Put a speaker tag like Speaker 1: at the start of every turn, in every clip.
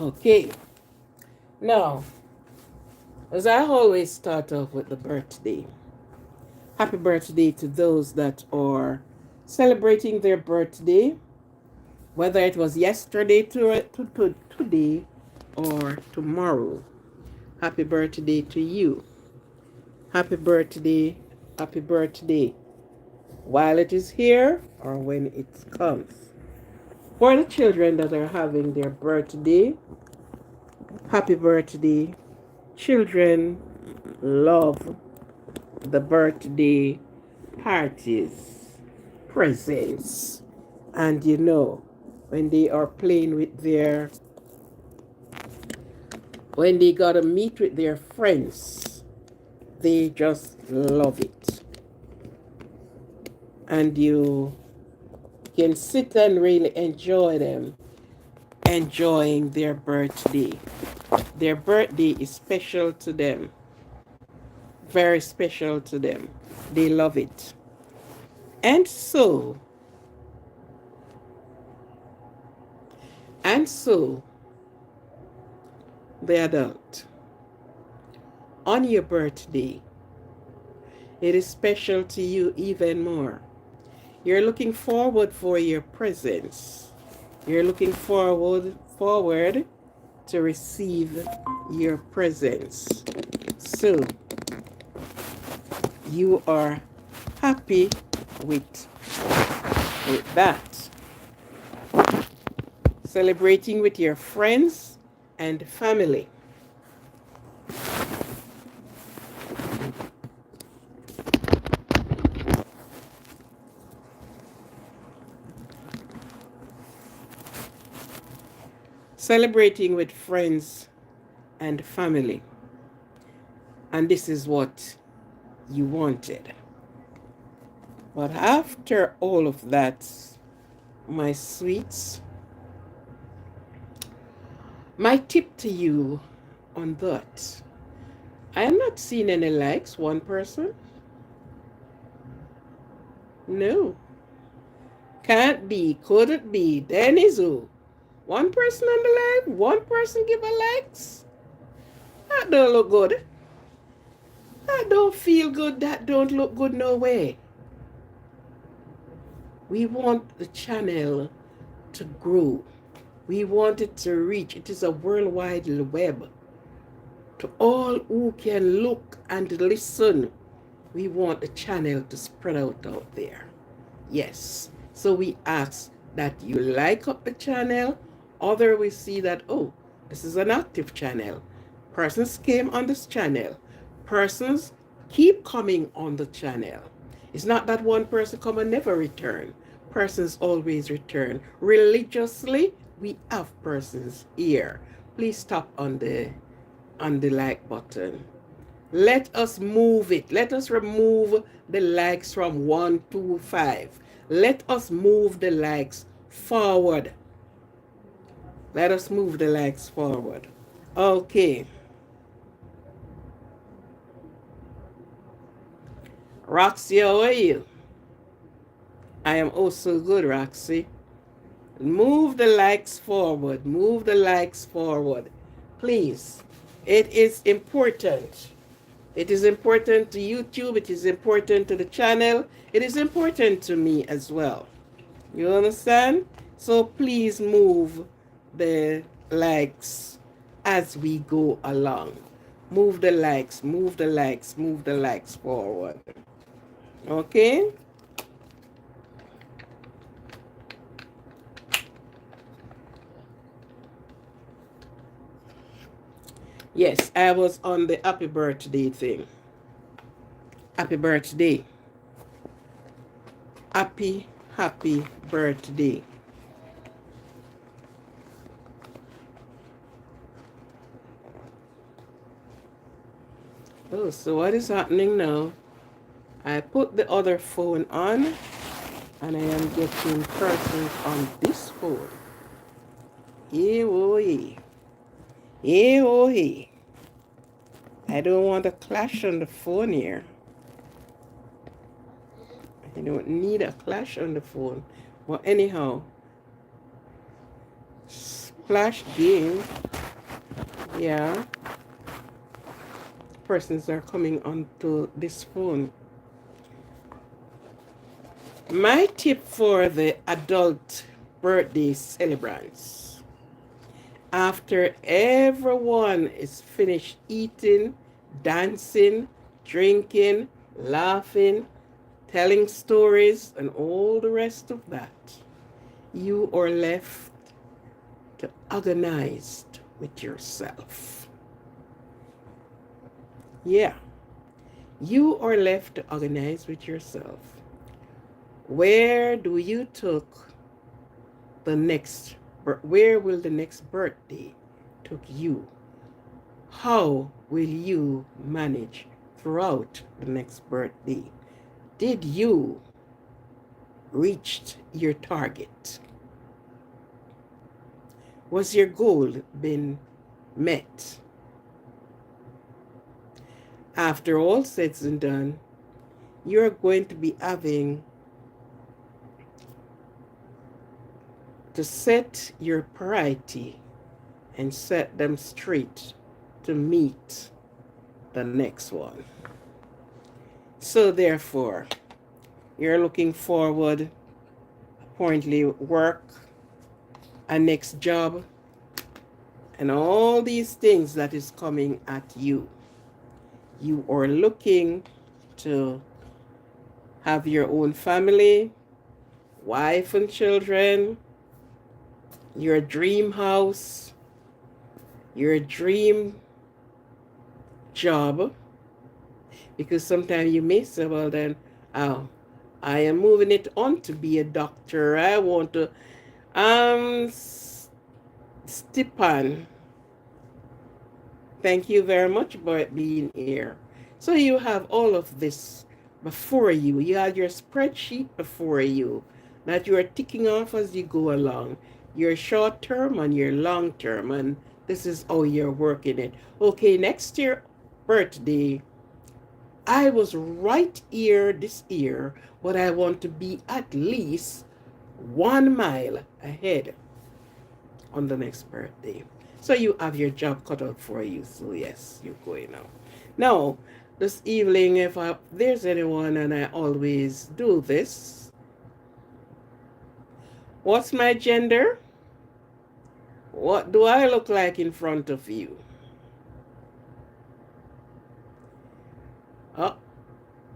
Speaker 1: Okay. Now, as I always start off with the birthday, happy birthday to those that are celebrating their birthday, whether it was yesterday to today or tomorrow. Happy birthday to you. Happy birthday, happy birthday, while it is here or when it comes. For the children that are having their birthday, happy birthday. Children love the birthday parties, presents, and when they are playing with when they gotta meet with their friends, they just love it. And you can sit and really enjoy them, enjoying their birthday. Their birthday is special to them, very special to them. They love it. And so, and so, the adult, on your birthday, it is special to you even more. You're looking forward for your presents. You're looking forward to receive your presents. So you are happy with that. Celebrating with your friends and family. Celebrating with friends and family. And this is what you wanted. But after all of that, my sweets, my tip to you on that, I am not seeing any likes. One person? No. Can't be, couldn't be. Then is who? One person on the live? One person give a likes? That don't look good. That don't feel good. That don't look good no way. We want the channel to grow. We want it to reach. It is a worldwide web. To all who can look and listen, we want the channel to spread out there. Yes. So we ask that you like up the channel. Other we see that, oh, this is an active channel. Persons came on this channel. Persons keep coming on the channel. It's not that one person come and never return. Persons always return. Religiously, we have persons here. Please tap on the like button. Let us move it. Let us remove the likes from 1 to 5. Let us move the likes forward. Let us move the likes forward. Okay. Roxy, how are you? I am also good, Roxy. Move the likes forward. Move the likes forward. Please. It is important. It is important to YouTube. It is important to the channel. It is important to me as well. You understand? So please move the likes as we go along. Move the likes, move the likes, move the likes forward. Okay? Yes, I was on the happy birthday thing. Happy birthday. Happy birthday. Oh, so what is happening now? I put the other phone on and I am getting persons on this phone. Yeah. I don't want a clash on the phone here. I don't need a clash on the phone. But anyhow, Splash Game Yeah. Persons are coming onto this phone. My tip for the adult birthday celebrants: after everyone is finished eating, dancing, drinking, laughing, telling stories, and all the rest of that, you are left to organize with yourself. Yeah, you are left to organize with yourself. Where do you took the next, where will the next birthday took you? How will you manage throughout the next birthday? Did you reach your target? Was your goal been met? After all said and done, you're going to be having to set your priority and set them straight to meet the next one. So therefore, you're looking forward, apparently work, a next job, and all these things that is coming at you. You are looking to have your own family, wife and children, your dream house, your dream job, because sometimes you may say, well then, oh, I am moving it on to be a doctor. I want to, Stepan, thank you very much for being here. So you have all of this before you. You have your spreadsheet before you that you are ticking off as you go along. Your short term and your long term, and this is how you're working it. Okay, next year birthday, I was right here this year, but I want to be at least 1 mile ahead on the next birthday. So you have your job cut out for you. So yes, you're going now. Now, this evening, if there's anyone, and I always do this, what's my gender? What do I look like in front of you? Oh,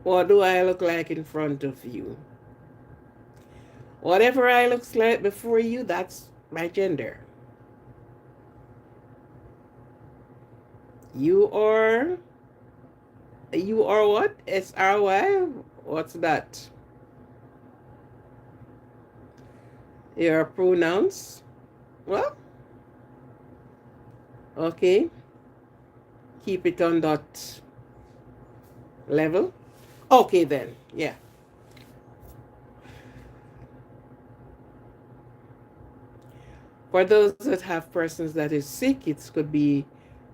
Speaker 1: what do I look like in front of you? Whatever I look like before you, that's my gender. You are what? SRY? What's that? Your pronouns? Well, okay. Keep it on that level. Okay then, yeah. For those that have persons that is sick, it could be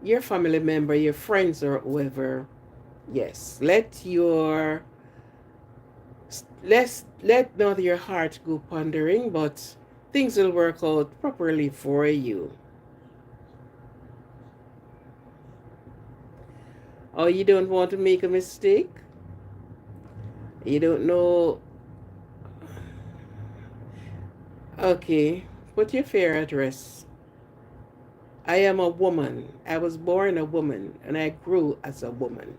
Speaker 1: your family member, your friends, or whoever. Yes, let not your heart go pondering, but things will work out properly for you. Oh, you don't want to make a mistake? You don't know? Okay, put your fair address. I am a woman. I was born a woman, and I grew as a woman.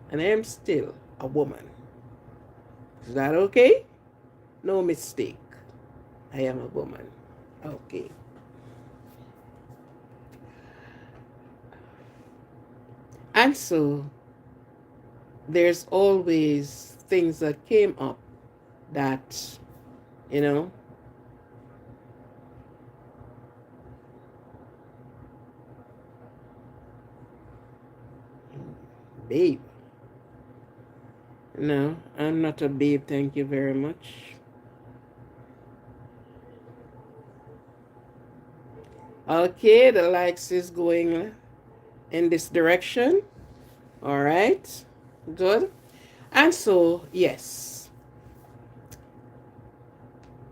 Speaker 1: And I am still a woman. Is that okay? No mistake. I am a woman. Okay. And so there's always things that came up that, you know, babe. No, I'm not a babe. Thank you very much. Okay, the likes is going in this direction. All right, good. And so, yes.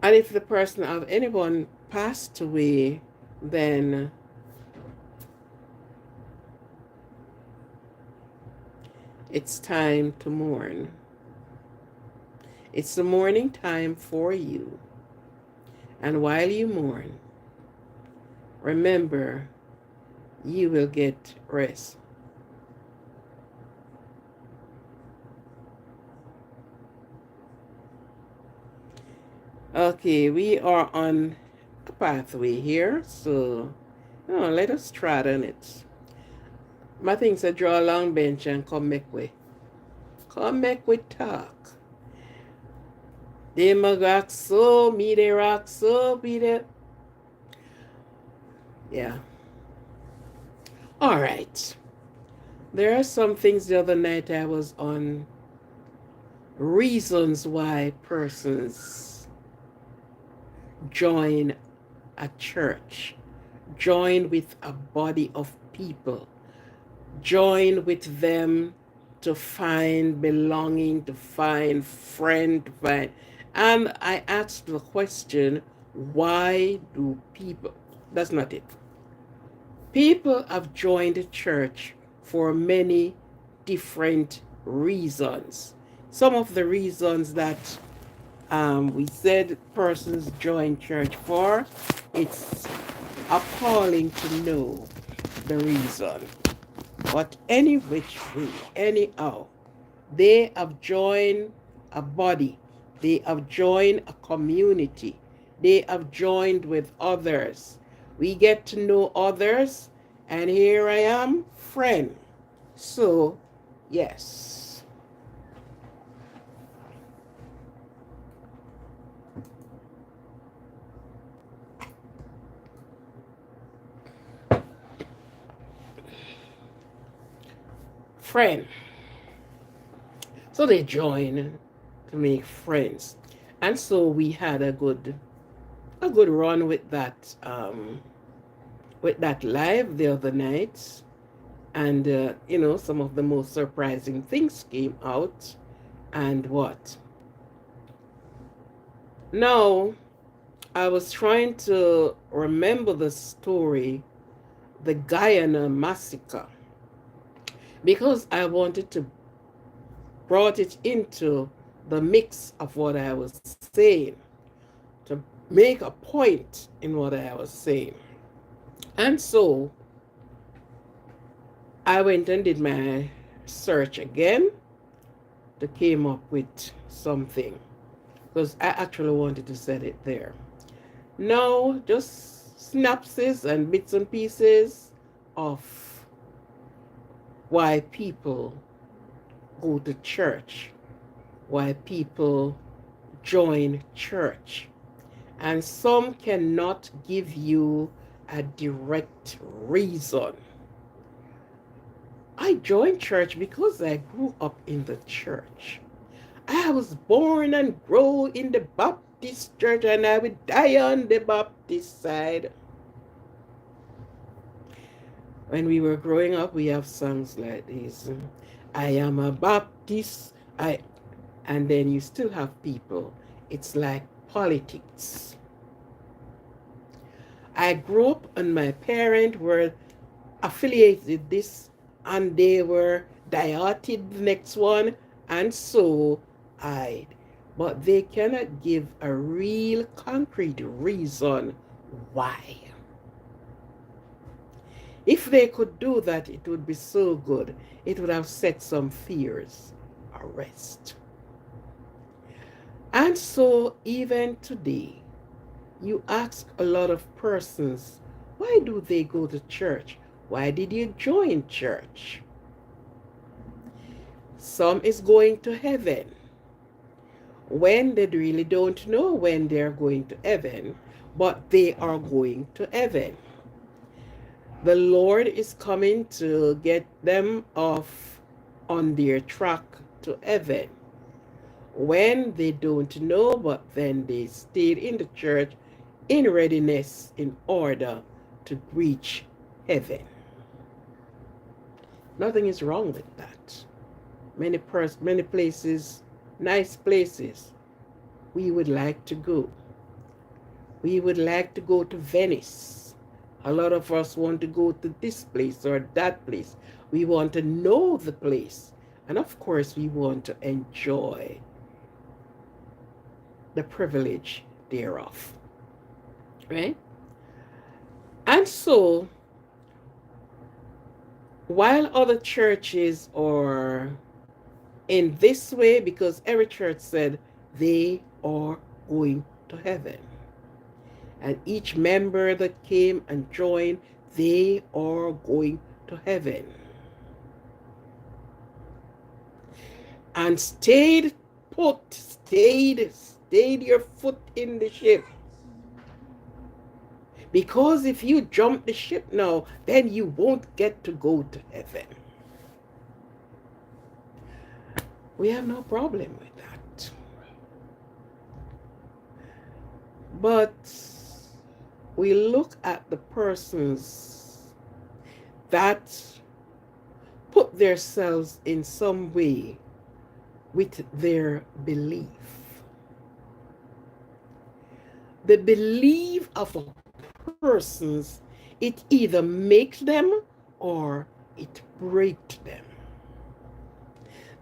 Speaker 1: And if the person of anyone passed away, then it's time to mourn. It's the mourning time for you. And while you mourn, remember, you will get rest. Okay, we are on a pathway here, so let us trot on it. My things are draw a long bench and come make way. Come make we talk. They rock so, me they rock so, be there. Yeah. All right. There are some things the other night I was on reasons why persons join a church, join with a body of people, join with them to find belonging, to find friend, to find. And I asked the question, why do people, that's not it. People have joined the church for many different reasons. Some of the reasons that we said persons join church for, it's appalling to know the reason. But any which way, anyhow, they have joined a body. They have joined a community. They have joined with others. We get to know others, and here I am, friend. So, yes. Friend. So they join to make friends. And so we had a good run with that live the other night. And some of the most surprising things came out. And what? Now, I was trying to remember the story, the Guyana massacre, because I wanted to brought it into the mix of what I was saying, to make a point in what I was saying. And so I went and did my search again to came up with something, because I actually wanted to set it there. Now, just synopsis and bits and pieces of why people go to church, why people join church. And some cannot give you a direct reason. I joined church because I grew up in the church. I was born and grew in the Baptist church, and I would die on the Baptist side. When we were growing up, we have songs like this. I am a Baptist. And then you still have people. It's like politics. I grew up and my parents were affiliated with this, and they were dieted the next one, and so but they cannot give a real concrete reason why. If they could do that, it would be so good. It would have set some fears at rest. And so even today, you ask a lot of persons, why do they go to church? Why did you join church? Some is going to heaven, when they really don't know when they're going to heaven, but they are going to heaven. The Lord is coming to get them off on their track to heaven, when they don't know, but then they stayed in the church in readiness in order to reach heaven. Nothing is wrong with that. Many places, nice places, we would like to go. We would like to go to Venice. A lot of us want to go to this place or that place. We want to know the place. And of course, we want to enjoy the privilege thereof. Right? And so, while other churches are in this way, because every church said they are going to heaven, and each member that came and joined, they are going to heaven. And stayed put, stayed your foot in the ship. Because if you jump the ship now, then you won't get to go to heaven. We have no problem with that. But we look at the persons that put themselves in some way with their belief. The belief of a persons, it either makes them or it breaks them.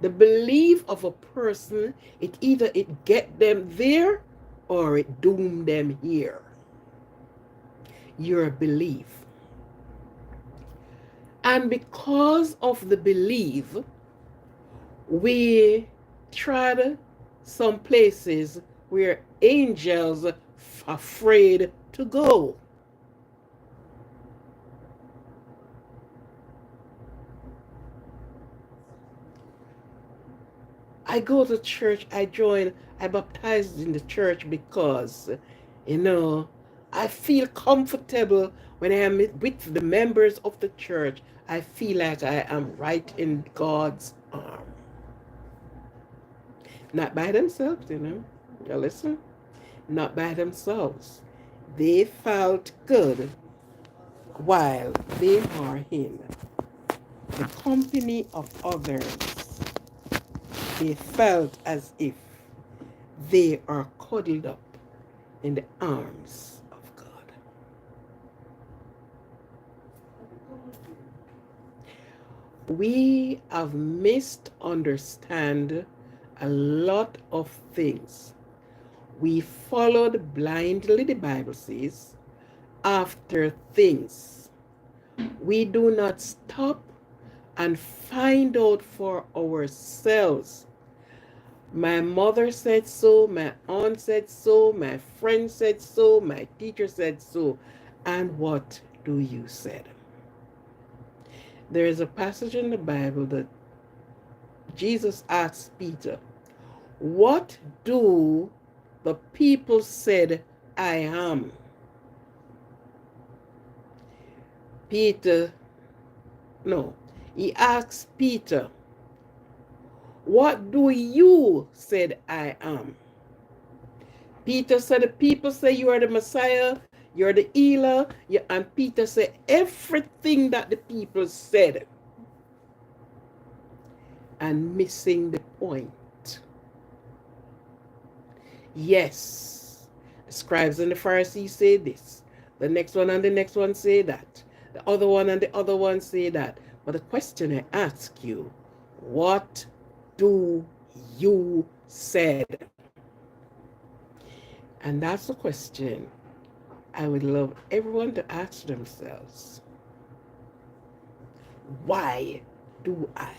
Speaker 1: The belief of a person, it either it get them there or it doom them here. Your belief. And because of the belief, we tried some places where angels are afraid to go. I go to church, I baptized in the church because, I feel comfortable when I am with the members of the church. I feel like I am right in God's arm. Not by themselves, You listen? Not by themselves. They felt good while they are in the company of others. They felt as if they are cuddled up in the arms of God. We have misunderstood a lot of things. We followed blindly, the Bible says, after things. We do not stop and find out for ourselves. My mother said so, my aunt said so, my friend said so, my teacher said so. And what do you say? There is a passage in the Bible that Jesus asked Peter, what do the people said I am? He asked Peter, what do you said I am? Peter said, the people say you are the Messiah, you're the healer, and Peter said everything that the people said and missing the point. Yes, the scribes and the Pharisees say this, the next one and the next one say that, the other one and the other one say that. But the question I ask you, what do you said? And that's the question I would love everyone to ask themselves. Why do I?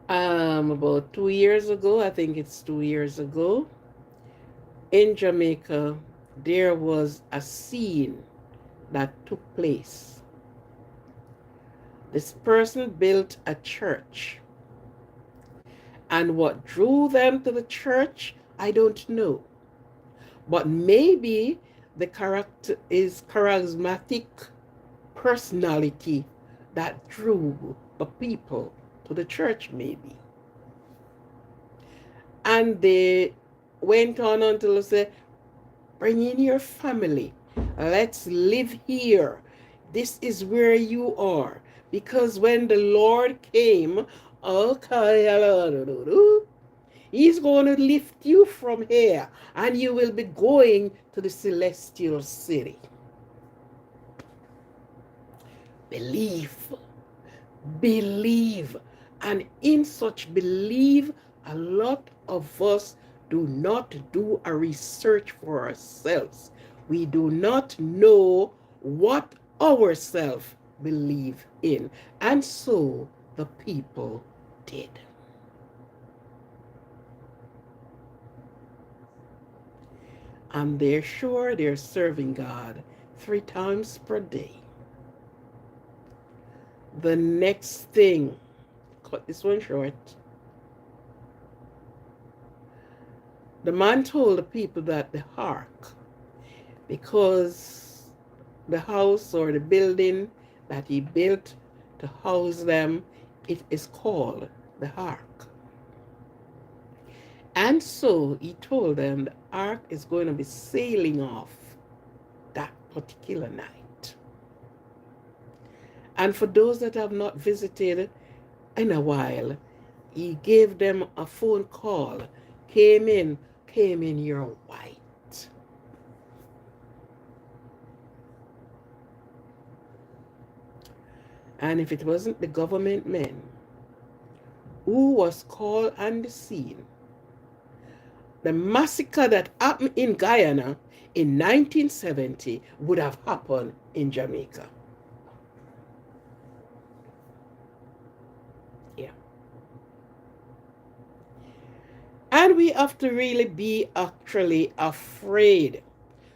Speaker 1: About 2 years ago, I think it's 2 years ago, in Jamaica, there was a scene that took place. This person built a church. And what drew them to the church, I don't know. But maybe the character is charismatic personality that drew the people to the church, maybe. And they went on until they said, bring in your family. Let's live here. This is where you are. Because when the Lord came, He's going to lift you from here and you will be going to the celestial city. Believe. Believe. And in such belief, a lot of us do not do a research for ourselves. We do not know what ourselves believe in. And so the people did. And they're sure they're serving God 3 times per day. The next thing, cut this one short. The man told the people that the ark, because the house or the building that he built to house them, it is called the ark. And so he told them the ark is going to be sailing off that particular night. And for those that have not visited in a while, he gave them a phone call. Came in, you're white. And if it wasn't the government men who was called on the scene, the massacre that happened in Guyana in 1970 would have happened in Jamaica. Yeah. And we have to really be actually afraid.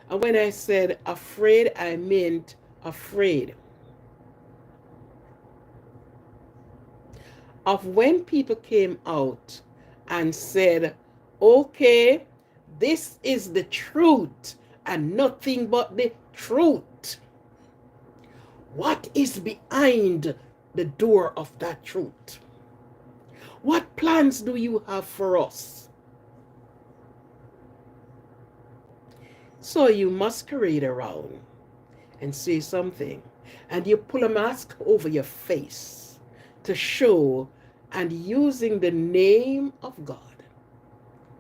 Speaker 1: And when I said afraid, I meant afraid of when people came out and said, okay, this is the truth and nothing but the truth. What is behind the door of that truth? What plans do you have for us? So you masquerade around and say something, and you pull a mask over your face to show, and using the name of God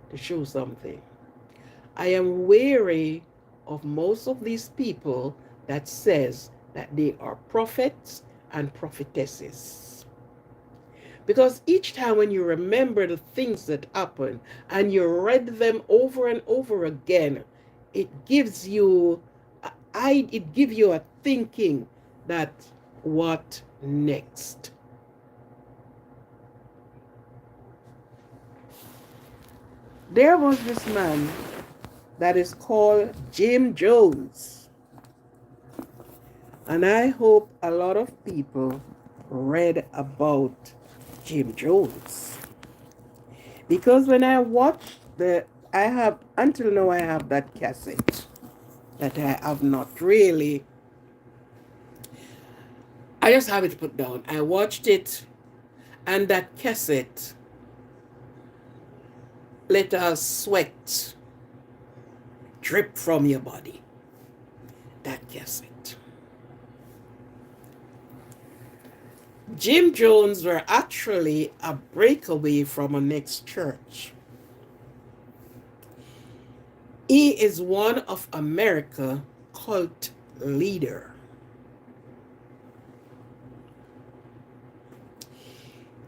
Speaker 1: to show something. I am wary of most of these people that says that they are prophets and prophetesses. Because each time when you remember the things that happen and you read them over and over again, it gives you a thinking that what next? There was this man that is called Jim Jones. And I hope a lot of people read about Jim Jones. Because when I watched until now I have that cassette that I have not really, I just have it put down. I watched it, and that cassette let us sweat drip from your body. That cassette. Jim Jones were actually a breakaway from a next church. He is one of America's cult leader.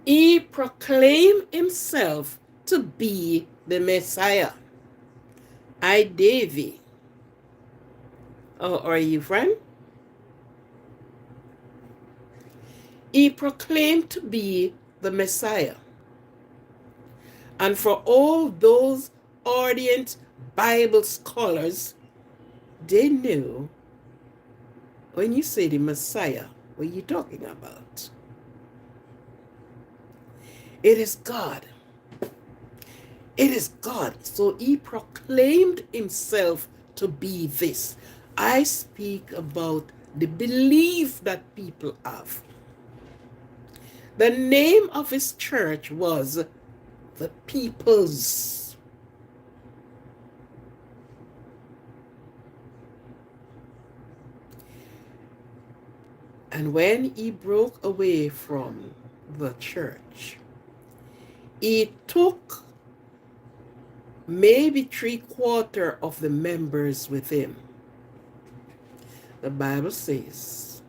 Speaker 1: He proclaimed himself to be the Messiah. I, Davy. Oh, are you friend? He proclaimed to be the Messiah. And for all those ardent Bible scholars, they knew when you say the Messiah, what are you talking about? It is God. It is God. So he proclaimed himself to be this. I speak about the belief that people have. The name of his church was the People's. And when he broke away from the church, he took maybe 3/4 of the members with him. The Bible says,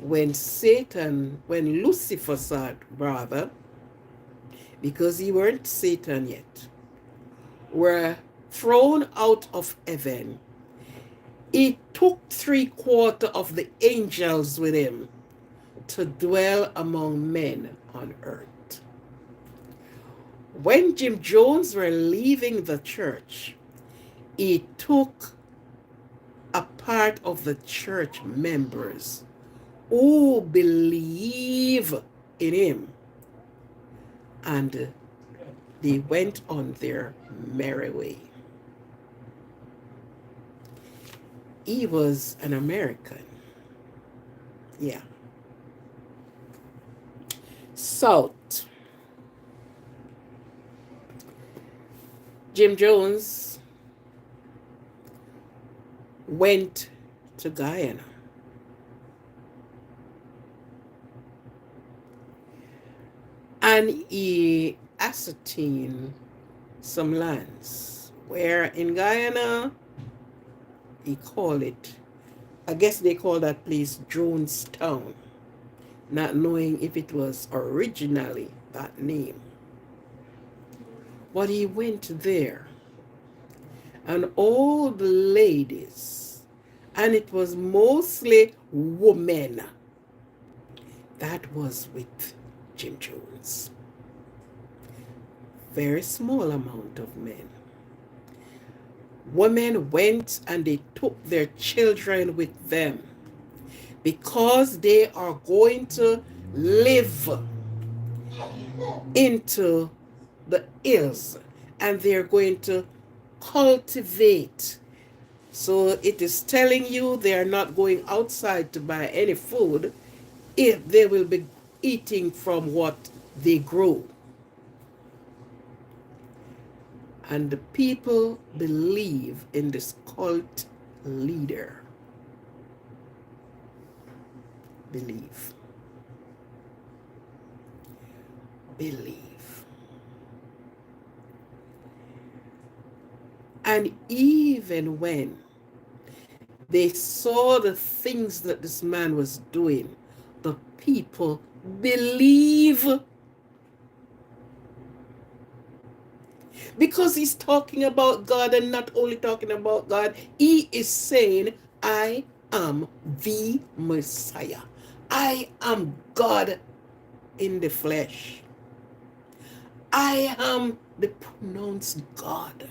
Speaker 1: when Lucifer said, rather, because he weren't Satan yet, were thrown out of heaven, he took 3/4 of the angels with him to dwell among men on earth. When Jim Jones were leaving the church, he took a part of the church members who believe in him, and they went on their merry way. He was an American. Yeah. South. Jim Jones went to Guyana. And he ascertained some lands where in Guyana, he called it, I guess they call that place Jonestown, not knowing if it was originally that name. But he went there, and all the ladies, and it was mostly women, that was with Jim Jones. Very small amount of men. Women went and they took their children with them because they are going to live into the hills and they're going to cultivate. So it is telling you they are not going outside to buy any food if they will be eating from what they grow. And the people believe in this cult leader. Believe. And even when they saw the things that this man was doing, the people believe. Because he's talking about God, and not only talking about God, he is saying, I am the Messiah. I am God in the flesh. I am the pronounced God.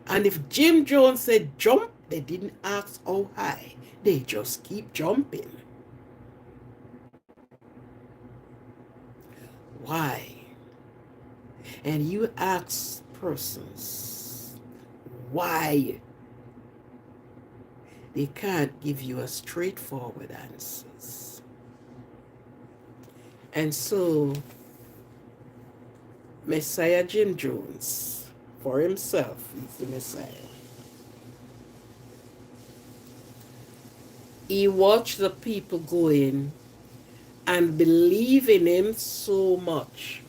Speaker 1: And if Jim Jones said jump, they didn't ask how high. They just keep jumping. Why? And you ask persons why, they can't give you a straightforward answers. And so Messiah Jim Jones, for himself, he's the Messiah. He watched the people go in and believe in him so much.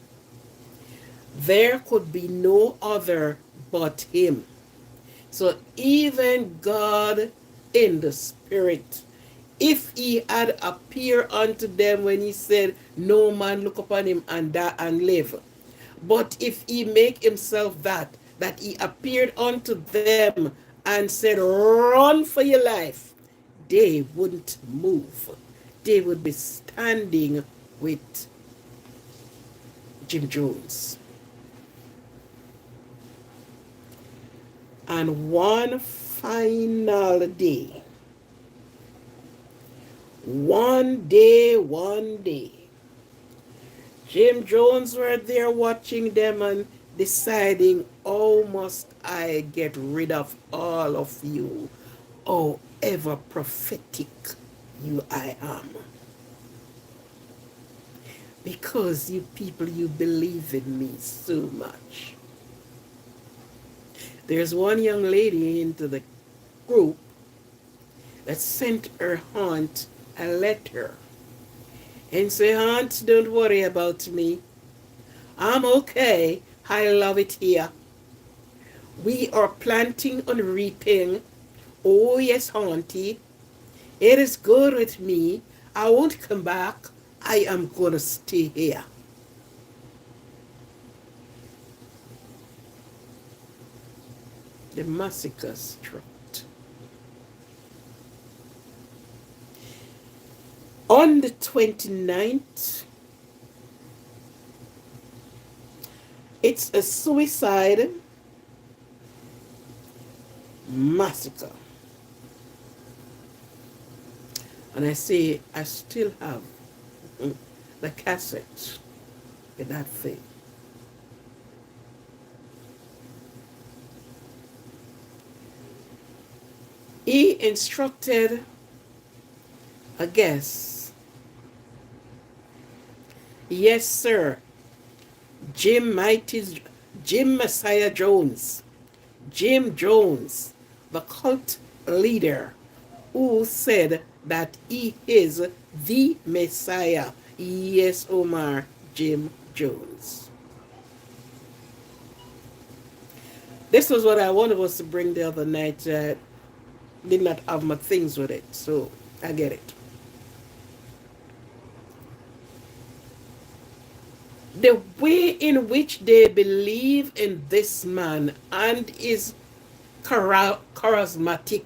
Speaker 1: There could be no other but him. So even God in the spirit, if he had appeared unto them when he said, no man look upon him and die and live. But if he make himself that he appeared unto them and said, run for your life, they wouldn't move. They would be standing with Jim Jones. And one final day, one day, Jim Jones were there watching them and deciding, how must I get rid of all of you? Oh, ever prophetic you I am. Because you people, you believe in me so much. There's one young lady into the group that sent her aunt a letter and say, aunt, don't worry about me. I'm okay. I love it here. We are planting and reaping. Oh yes, auntie. It is good with me. I won't come back. I am going to stay here. The massacre struck. On the 29th, it's a suicide massacre. And I say, I still have the cassette with that thing. He instructed a guest. Yes, sir. Jim Messiah Jones. Jim Jones, the cult leader, who said that he is the Messiah. Yes, Omar, Jim Jones. This was what I wanted was to bring the other night. Did not have my things with it, so I get it. The way in which they believe in this man and his charismatic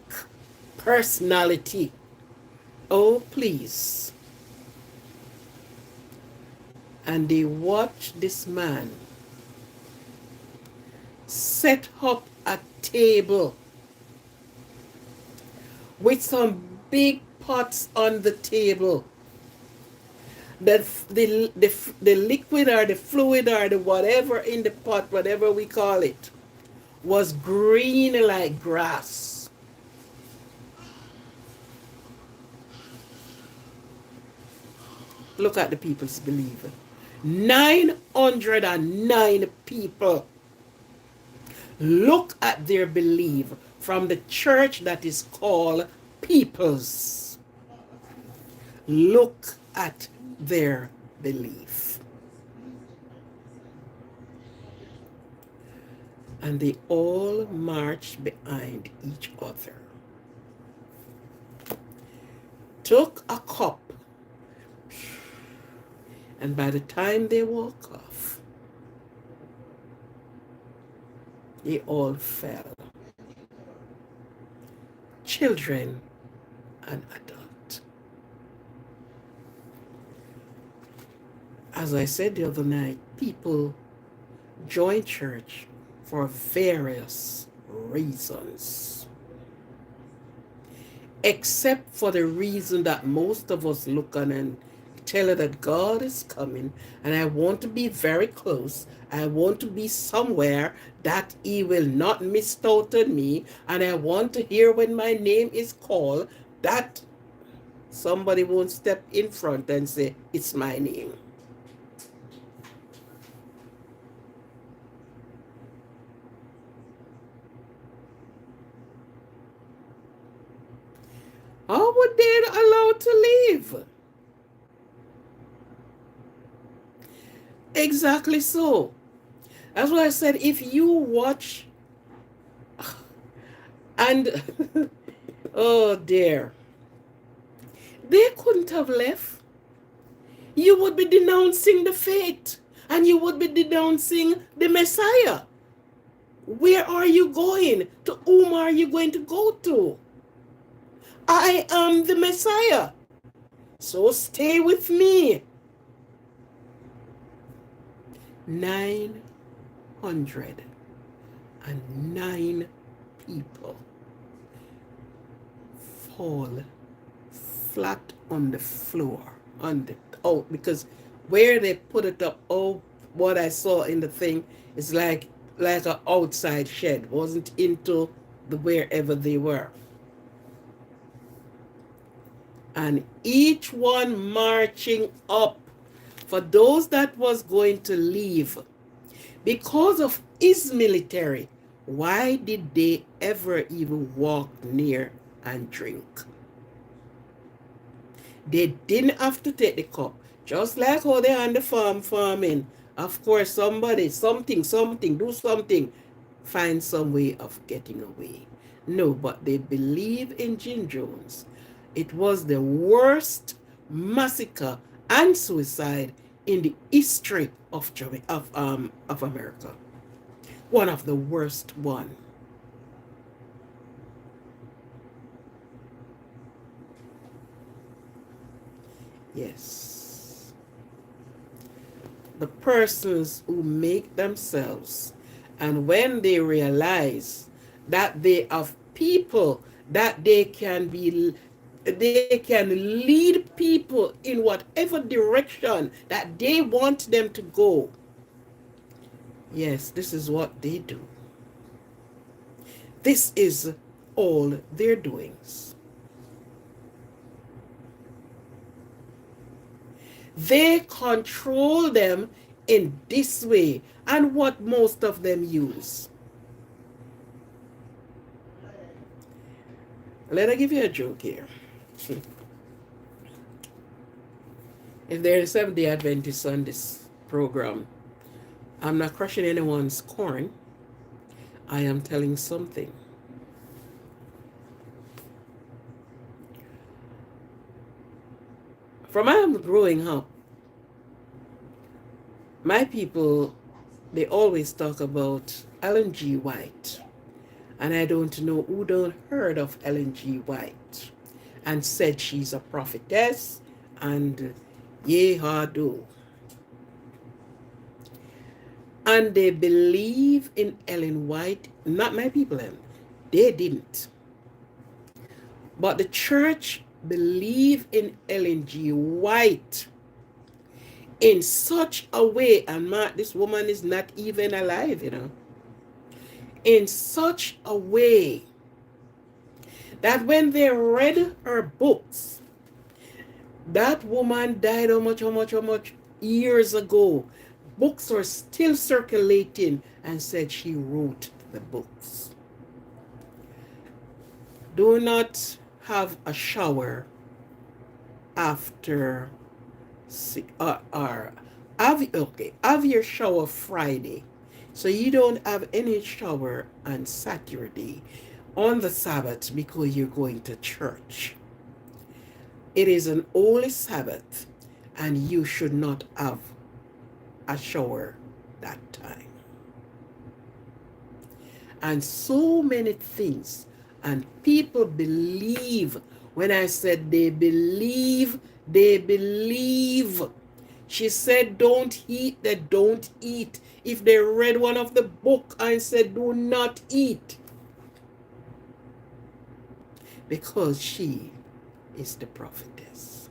Speaker 1: personality. Oh, please. And they watch this man set up a table with some big pots on the table. The liquid or the fluid or the whatever in the pot, whatever we call it, was green like grass. Look at the people's belief. 909 people. Look at their belief from the church that is called People's. Look at their belief. And they all marched behind each other. Took a cup. And by the time they walk off, they all fell. Children and adults. As I said the other night, people join church for various reasons. Except for the reason that most of us look on and tell her that God is coming and I want to be very close. I want to be somewhere that he will not miss out on me, and I want to hear when my name is called that somebody won't step in front and say, it's my name. How would they allow to leave? Exactly so. That's why I said, if you watch and oh dear, they couldn't have left. You would be denouncing the faith and you would be denouncing the Messiah. Where are you going? To whom are you going to go to? I am the Messiah. So stay with me. 909 people fall flat on the floor, because where they put it up, what I saw in the thing is like an outside shed, wasn't into the wherever they were. And each one marching up. For those that was going to leave, because of his military, why did they ever even walk near and drink? They didn't have to take the cup. Just like how they're on the farming. Of course, somebody, something, do something. Find some way of getting away. No, but they believe in Jim Jones. It was the worst massacre and suicide in the history of America. One of the worst one. Yes. The persons who make themselves, and when they realize that they have people that they can lead people in whatever direction that they want them to go. Yes, this is what they do. This is all their doings. They control them in this way, and what most of them use. Let me give you a joke here. If there is Seventh-day Adventists on this program, I'm not crushing anyone's corn. I am telling something. From I am growing up, my people, they always talk about Ellen G. White. And I don't know who don't heard of Ellen G. White and said she's a prophetess and yea her do. And they believe in Ellen White, not my people, they didn't. But the church believe in Ellen G. White in such a way, and this woman is not even alive, in such a way that when they read her books, that woman died how much years ago. Books are still circulating and said she wrote the books. Do not have a shower after have your shower Friday, so you don't have any shower on Saturday on the Sabbath because you're going to church. It is an holy Sabbath and you should not have a shower that time. And so many things, and people believe. When I said they believe, they believe. She said don't eat, they don't eat. If they read one of the book and said do not eat, because she is the prophetess.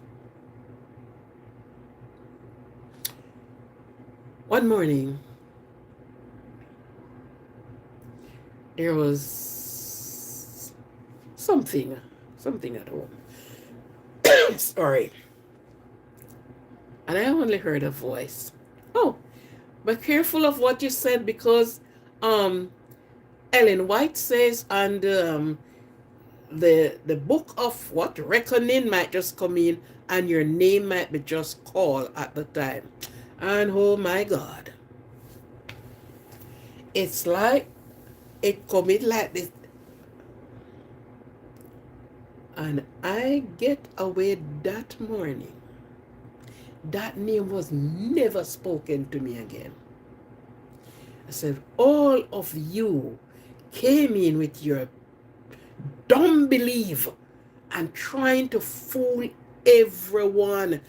Speaker 1: One morning, there was something at home. Sorry. And I only heard a voice. Oh, but careful of what you said, because Ellen White says, and the book of what reckoning might just come in, and your name might be just called at the time. And oh my God, it's like it commit like this. And I get away that morning. That name was never spoken to me again. I said, all of you came in with your dumb belief and trying to fool everyone.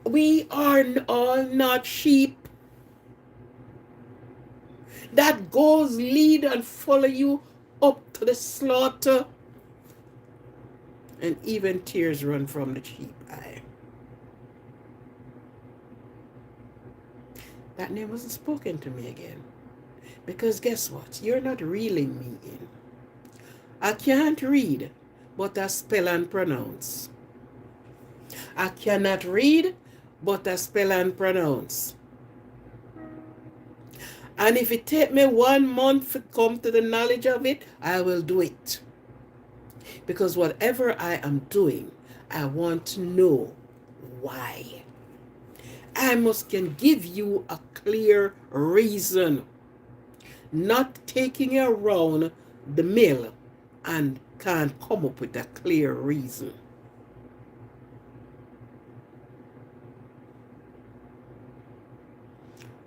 Speaker 1: We are all not sheep that goes lead and follow you up to the slaughter. And even tears run from the sheep eye. That name wasn't spoken to me again. Because guess what? You're not reeling me in. I can't read, but I spell and pronounce. I cannot read, but I spell and pronounce. And if it take me 1 month to come to the knowledge of it, I will do it. Because whatever I am doing, I want to know why. I can give you a clear reason, not taking you around the mill and can't come up with a clear reason.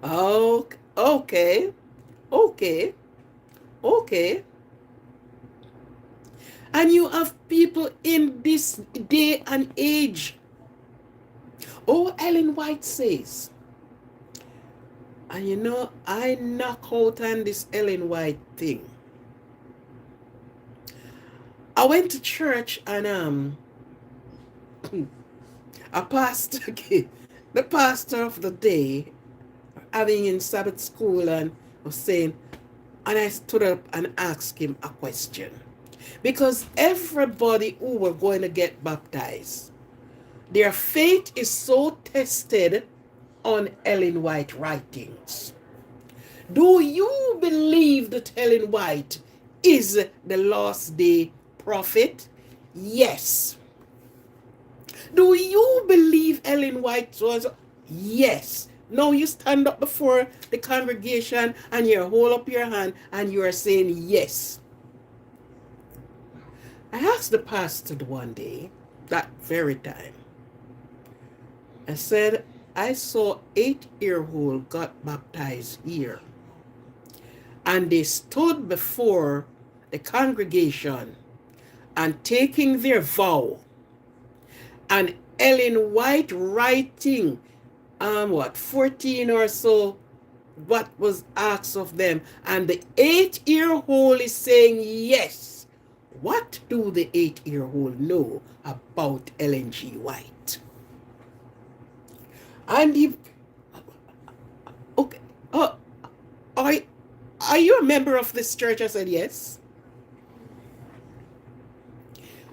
Speaker 1: Oh, okay, okay, okay. And you have people in this day and age. Oh, Ellen White says, and you know, I knock out on this Ellen White thing. I went to church and a pastor, the pastor of the day, having in Sabbath school and was saying, and I stood up and asked him a question. Because everybody who were going to get baptized, their faith is so tested on Ellen White writings. Do you believe that Ellen White is the last day prophet? Yes. Do you believe Ellen White was? Yes. Now you stand up before the congregation and you hold up your hand and you are saying yes. I asked the pastor one day, that very time, I said, I saw 8-year-old got baptized here. And they stood before the congregation and taking their vow. And Ellen White writing, 14 or so, what was asked of them. And the 8-year-old is saying yes. What do the 8-year-old know about Ellen G. White? And he, okay, are you a member of this church? I said, yes.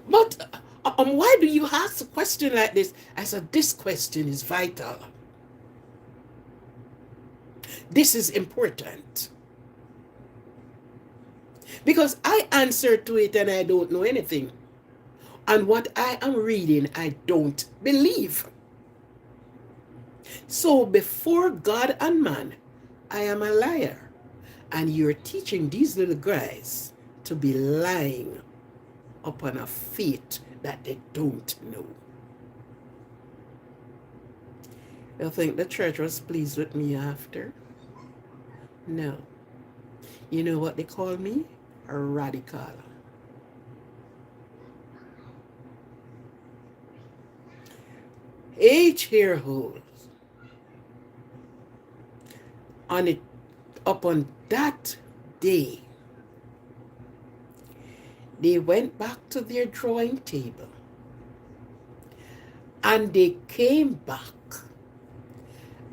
Speaker 1: But why do you ask a question like this? I said, this question is vital. This is important. Because I answer to it and I don't know anything. And what I am reading, I don't believe. So before God and man, I am a liar. And you're teaching these little guys to be lying upon a faith that they don't know. You think the church was pleased with me after? No. You know what they call me? A radical. Eight-year-olds on it upon that day, they went back to their drawing table and they came back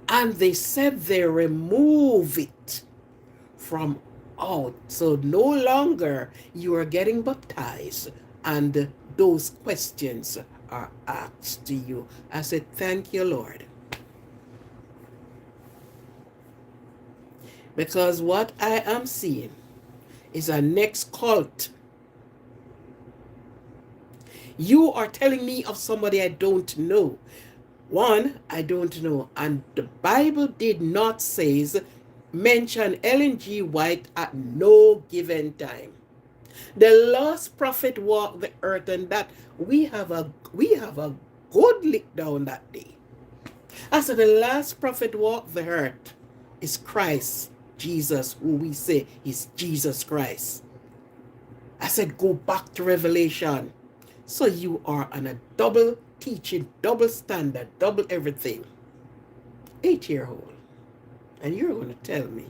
Speaker 1: and they said they remove it from out. So no longer you are getting baptized and those questions are asked to you. I said, thank you, Lord. Because what I am seeing is a next cult. You are telling me of somebody I don't know. One, I don't know. And the Bible did not mention Ellen G. White at no given time. The last prophet walked the earth, and that we have a good lick down that day. I said the last prophet walked the earth is Christ, Jesus, who we say is Jesus Christ. I said go back to Revelation. So you are on a double teaching, double standard, double everything. 8-year-old. And you're going to tell me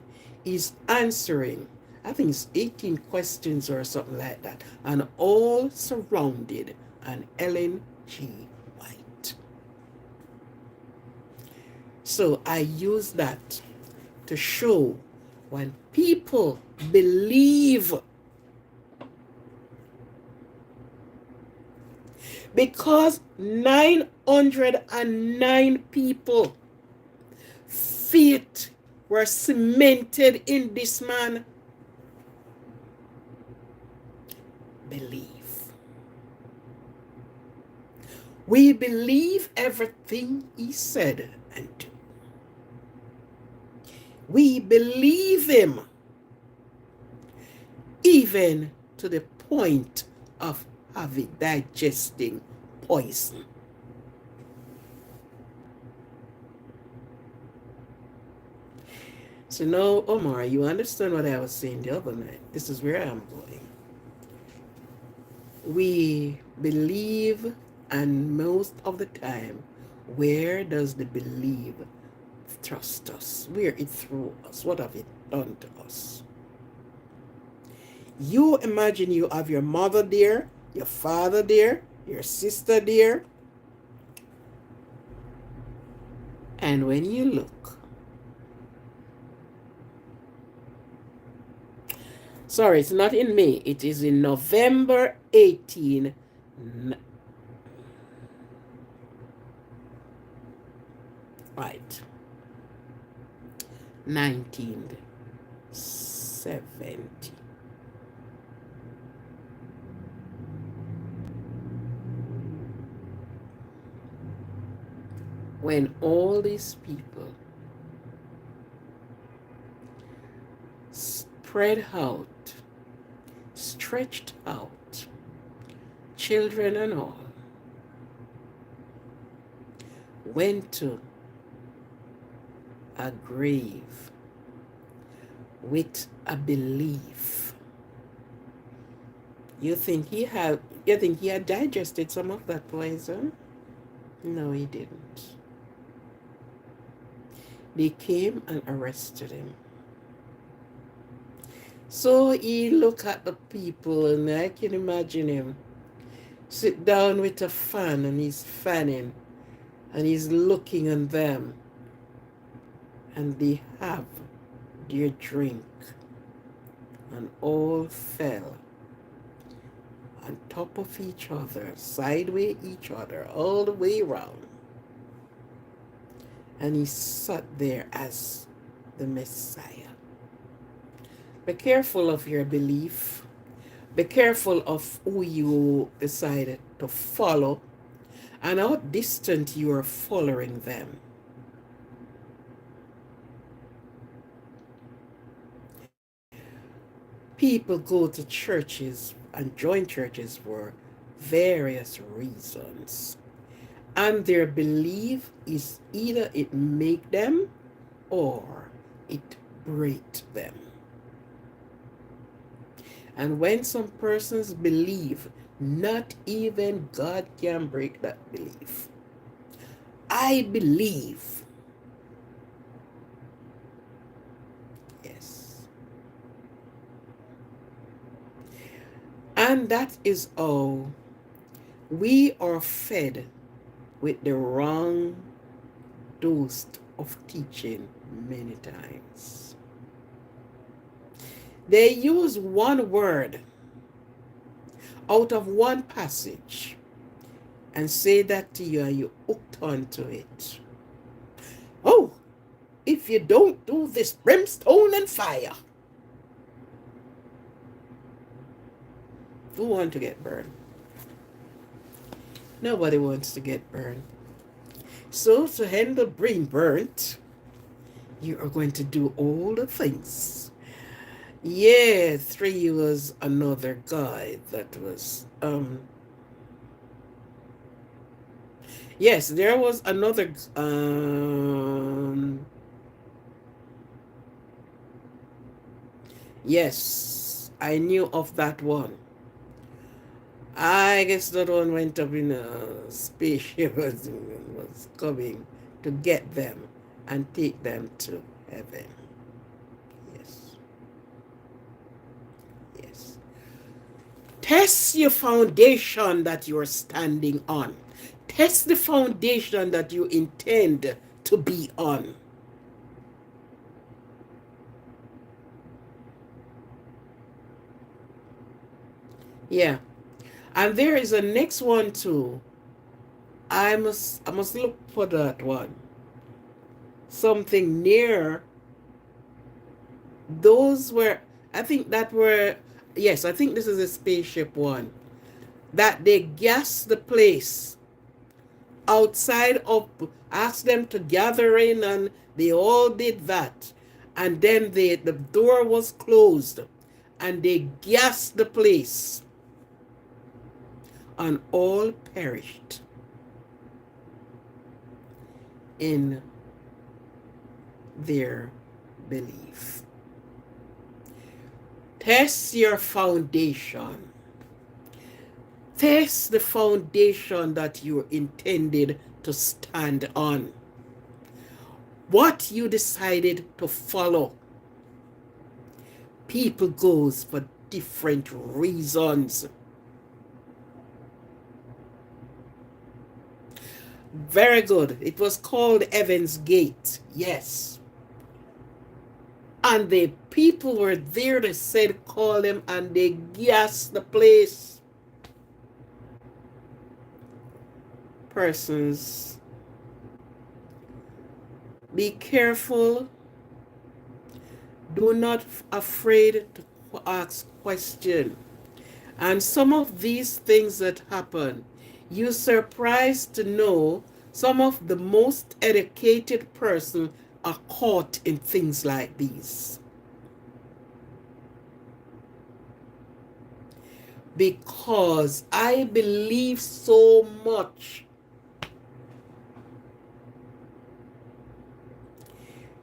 Speaker 1: he's answering, I think it's 18 questions or something like that, and all surrounded an Ellen G. White. So I use that to show when people believe, because 909 people faith were cemented in this man. Believe. We believe everything he said and do. We believe him even to the point of having digesting poison. So now, Omar, you understand what I was saying the other night. This is where I'm going. We believe, and most of the time, where does the belief trust us? Where it through us? What have it done to us? You imagine you have your mother there, your father there, your sister there, and when you look, sorry, it's not in May, it is in November 18, right, 1970. When all these people spread out, stretched out, children and all, went to a grave with a belief. You think he had digested some of that poison? No, he didn't. They came and arrested him. So he looked at the people, and I can imagine him sit down with a fan, and he's fanning, and he's looking at them, and they have their drink, and all fell on top of each other, sideways each other, all the way around. And he sat there as the Messiah. Be careful of your belief. Be careful of who you decided to follow and how distant you are following them. People go to churches and join churches for various reasons. And their belief is either it make them or it break them. And when some persons believe, not even God can break that belief. I believe. Yes. And that is how we are fed with the wrong dose of teaching many times. They use one word out of one passage and say that to you, and you hooked onto it. Oh, if you don't do this, brimstone and fire. Who wants to get burned? Nobody wants to get burned. So to handle being burnt, you are going to do all the things. Yeah, 3 was another guy that was yes, there was another yes, I knew of that one. I guess that one went up in a spaceship was coming to get them and take them to heaven. Yes. Yes. Test your foundation that you're standing on. Test the foundation that you intend to be on. Yeah. And there is a next one too. I must look for that one. Something near. Those were, I think that were, yes, I think this is a spaceship one. That they gas the place outside of, asked them to gather in, and they all did that. And then the door was closed and they gassed the place. And all perished in their believe. Test your foundation. Test the foundation that you intended to stand on. What you decided to follow. People goes for different reasons. Very good. It was called Heaven's Gate. Yes. And the people were there. They said, call them, and they gassed the place. Persons, be careful. Do not afraid to ask questions. And some of these things that happen, you're surprised to know some of the most educated persons are caught in things like these. Because I believe so much.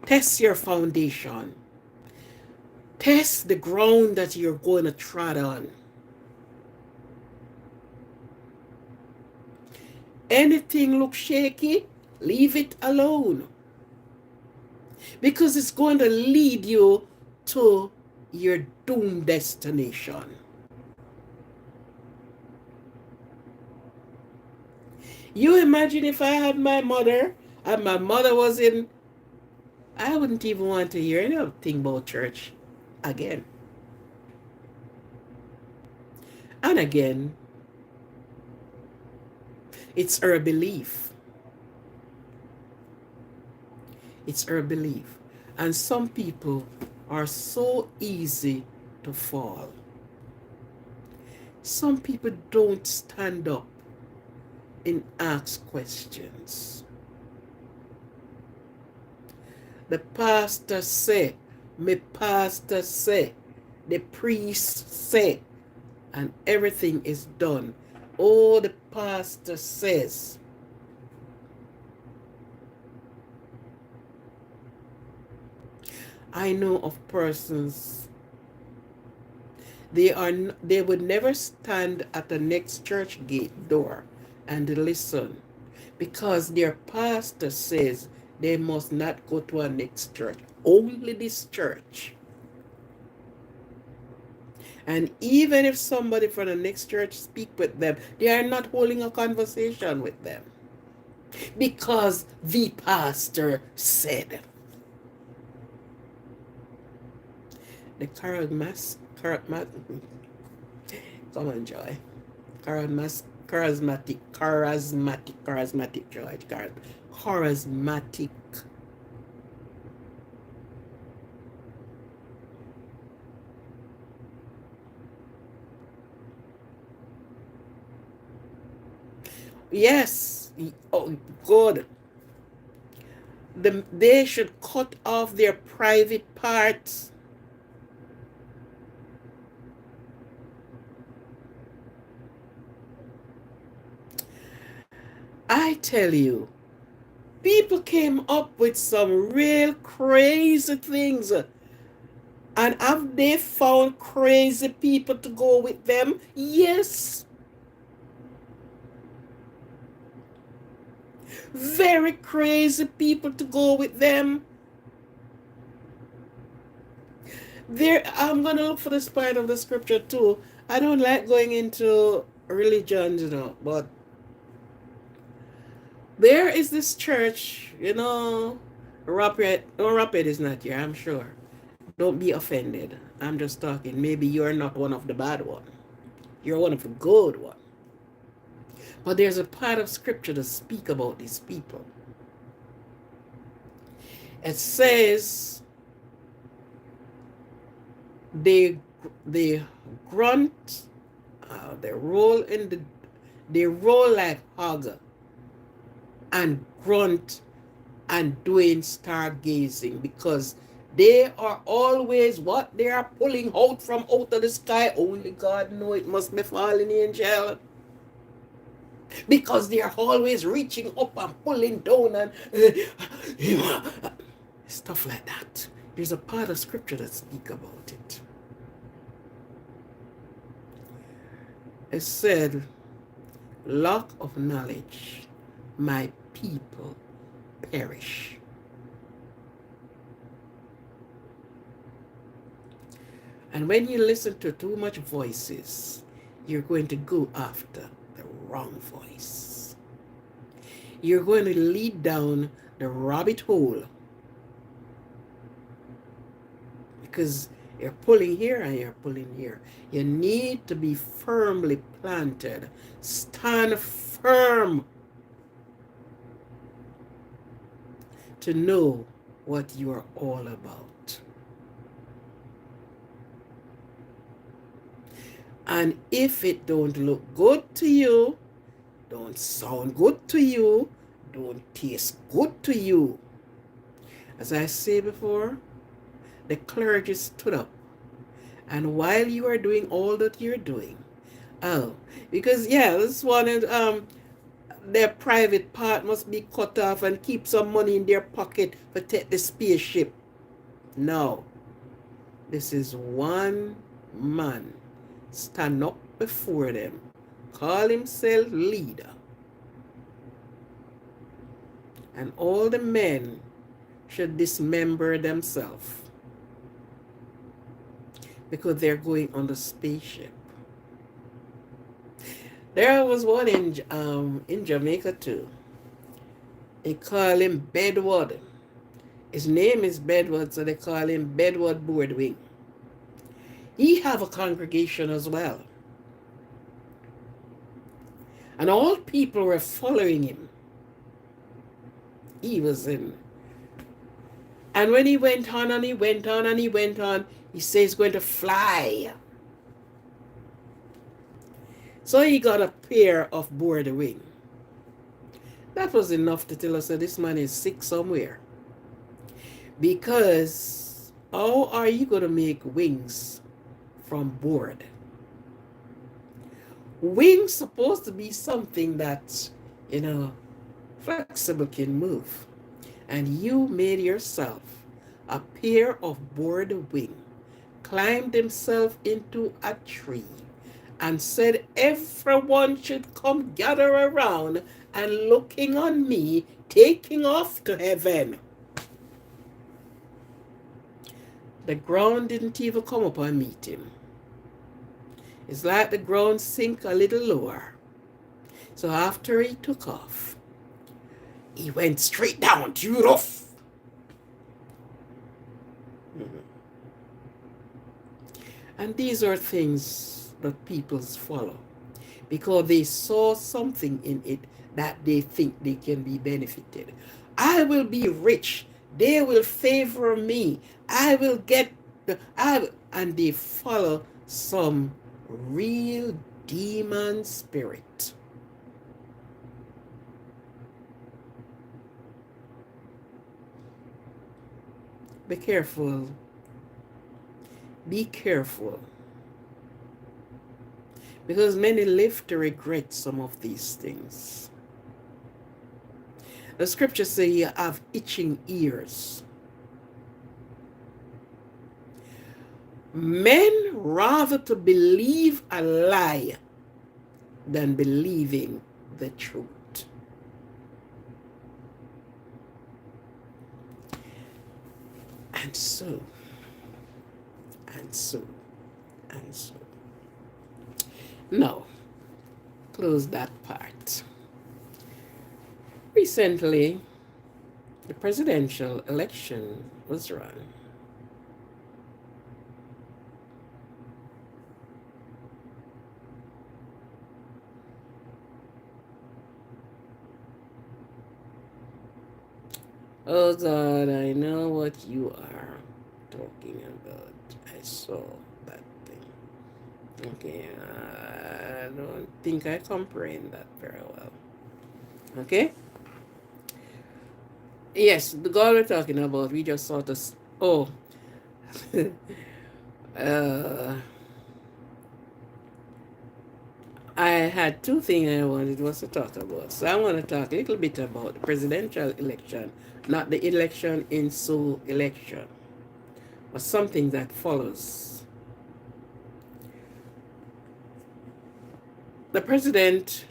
Speaker 1: Test your foundation. Test the ground that you're going to tread on. Anything looks shaky, leave it alone. Because it's going to lead you to your doomed destination. You imagine if I had my mother and my mother was in, I wouldn't even want to hear anything about church again. And again, it's her belief. It's her belief. And some people are so easy to fall. Some people don't stand up and ask questions. The pastor say, my pastor say, the priest say, and everything is done. Oh, the pastor says. I know of persons, they would never stand at the next church gate door and listen, because their pastor says they must not go to a next church, only this church. And even if somebody from the next church speak with them, they are not holding a conversation with them, because the pastor said. The come on, Joy. Charismatic Joy. Charismatic. Yes. Oh, good. They should cut off their private parts. I tell you, people came up with some real crazy things. And have they found crazy people to go with them? Yes. Very crazy people to go with them. I'm going to look for this part of the scripture too. I don't like going into religions, but there is this church, Rapid is not here, I'm sure. Don't be offended. I'm just talking. Maybe you're not one of the bad ones. You're one of the good ones. But there's a part of scripture to speak about these people. It says they grunt, they roll like hog and grunt and doing stargazing, because they are always what they are pulling out from out of the sky. Only God knows, it must be fallen angel. Because they are always reaching up and pulling down and stuff like that. There's a part of scripture that speaks about it. It said, lack of knowledge, my people perish. And when you listen to too much voices, you're going to go after the wrong voice. You're going to lead down the rabbit hole, because you're pulling here and you're pulling here. You need to be firmly planted. Stand firm to know what you are all about. And if it don't look good to you, don't sound good to you, don't taste good to you, as I say before, the clergy stood up. And while you are doing all that you're doing, because this one is, their private part must be cut off and keep some money in their pocket to take the spaceship. No. This is one man stand up before them, call himself leader. And all the men should dismember themselves, because they're going on the spaceship. There was one in Jamaica too. They call him Bedward. His name is Bedward, so they call him Bedward Boardwing. He have a congregation as well. And all people were following him. He was in. And when he went on and he went on and he went on, he says he's going to fly. So he got a pair of board wing. That was enough to tell us that this man is sick somewhere. Because how are you going to make wings from board? Wings supposed to be something that, flexible, can move. And you made yourself a pair of board wing, climbed himself into a tree, and said everyone should come gather around and looking on me taking off to heaven. The ground didn't even come up and meet him. It's like the ground sink a little lower. So after he took off, he went straight down to the roof. And these are things that people follow because they saw something in it that they think they can be benefited. I will be rich. They will favor me. I will get and they follow some real demon spirit. Be careful. Be careful. Because many live to regret some of these things. The scriptures say you have itching ears. Men rather to believe a lie than believing the truth. And so. Now, close that part. Recently, the presidential election was run. Oh God, I know what you are talking about. I saw that thing. Okay, I don't think I comprehend that very well. Okay? Yes, the God we're talking about, we just saw this. Oh. I had two things I wanted was to talk about. So I want to talk a little bit about the presidential election, not the election in Seoul election. or something that follows. The president,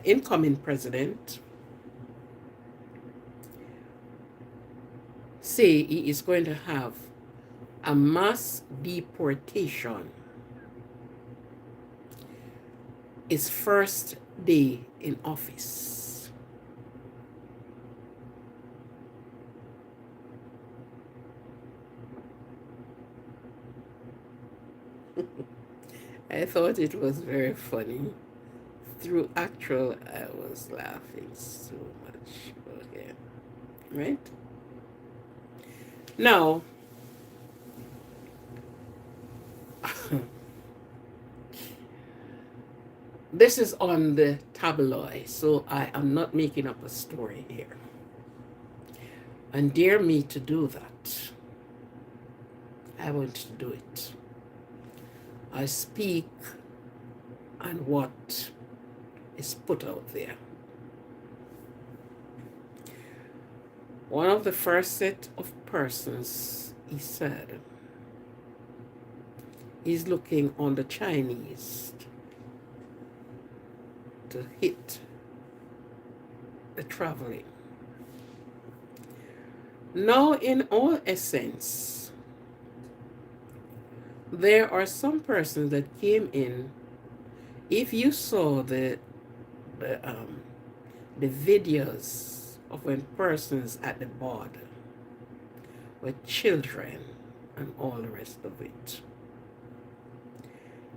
Speaker 1: incoming president, say he is going to have a mass deportation his first day in office. I thought it was very funny. Through actual, I was laughing so much. Okay, right? Now, this is on the tabloid, so I am not making up a story here. And dare me to do that. I want to do it. I speak on what is put out there. One of the first set of persons, he said, is looking on the Chinese to hit the traveling. Now, in all essence, there are some persons that came in. If you saw the videos of when persons at the border with children and all the rest of it.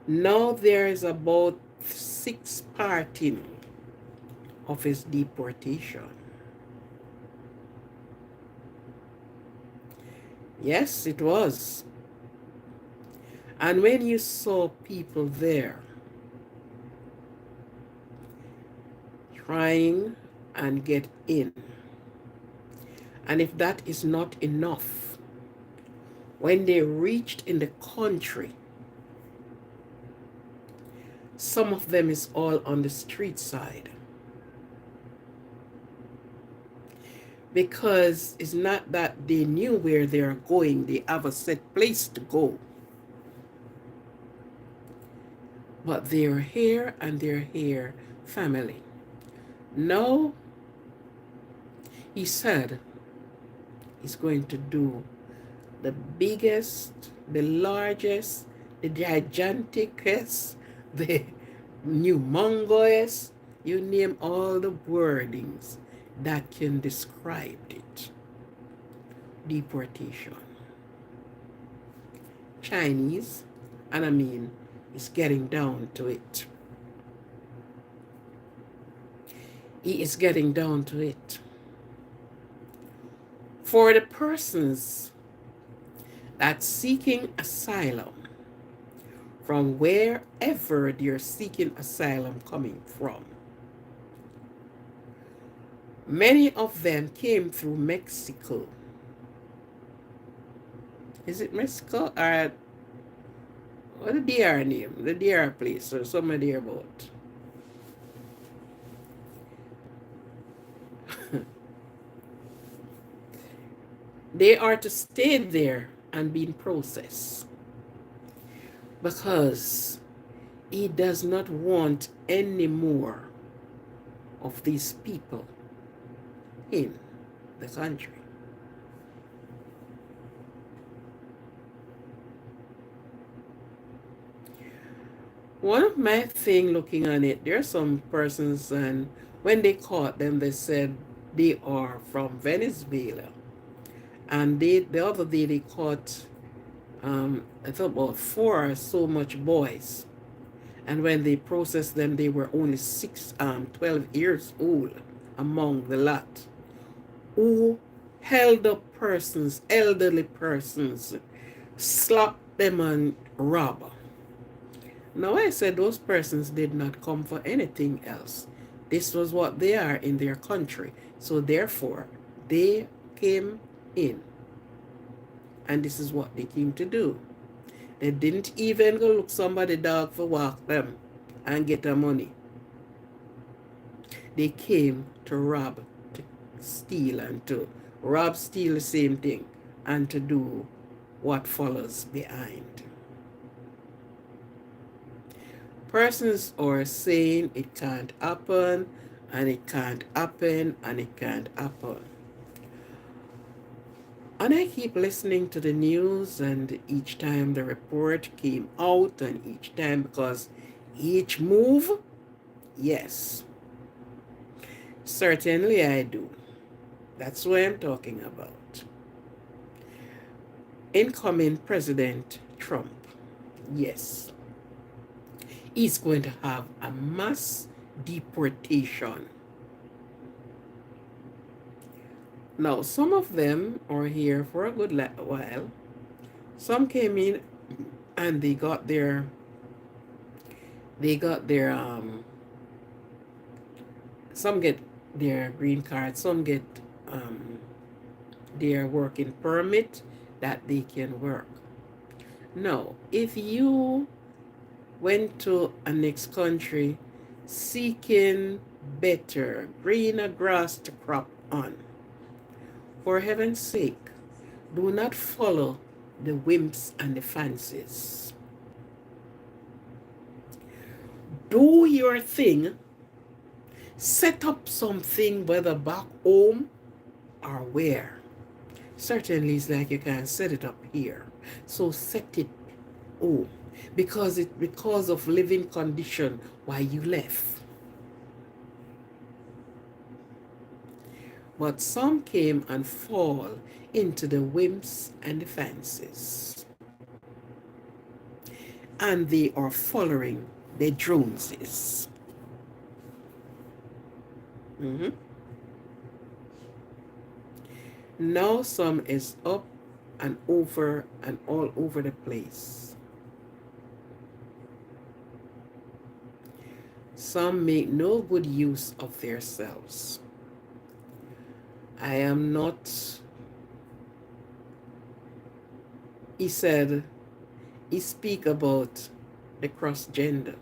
Speaker 1: Now there is about 6 parting of his deportation. Yes, it was. And when you saw people there trying and get in, and if that is not enough, when they reached in the country, some of them is all on the street side. Because it's not that they knew where they are going, they have a set place to go. But they're here and they're here family. Now, he said he's going to do the biggest, the largest, the giganticest, the humongous, you name all the wordings that can describe it. Deportation. Chinese, and I mean, it's getting down to it. He is getting down to it. For the persons that seeking asylum from wherever they're seeking asylum coming from, many of them came through Mexico. Is it Mexico or what the DR name? The DR place or some of their boat. They are to stay there and being processed because he does not want any more of these people in the country. One of my thing looking on it, there are some persons, and when they caught them, they said they are from Venezuela. And the other day they caught, I thought about 4 or so much boys. And when they processed them, they were only 12 years old among the lot, who held up persons, elderly persons, slapped them and robbed. Now I said those persons did not come for anything else. This was what they are in their country. So therefore, they came in. And this is what they came to do. They didn't even go look somebody dog for walk them and get their money. They came to rob, to steal, and to rob, steal, the same thing, and to do what follows behind. Persons are saying it can't happen, and it can't happen, and it can't happen. And I keep listening to the news, and each time the report came out, and each time, because each move, yes, certainly I do. That's what I'm talking about. Incoming President Trump, yes, he's going to have a mass deportation. Now, some of them are here for a good while. Some came in and they got their some get their green card, some get um, their working permit that they can work. Now, if you went to a next country seeking better, greener grass to crop on, for heaven's sake, do not follow the whims and the fancies. Do your thing. Set up something, whether back home or where. Certainly, it's like you can't set it up here. So set it home, because of living condition why you left. But some came and fall into the whims and the fancies, and they are following the Joneses. Now some is up and over and all over the place. Some make no good use of themselves. I am not, he said, he speak about the cross gender.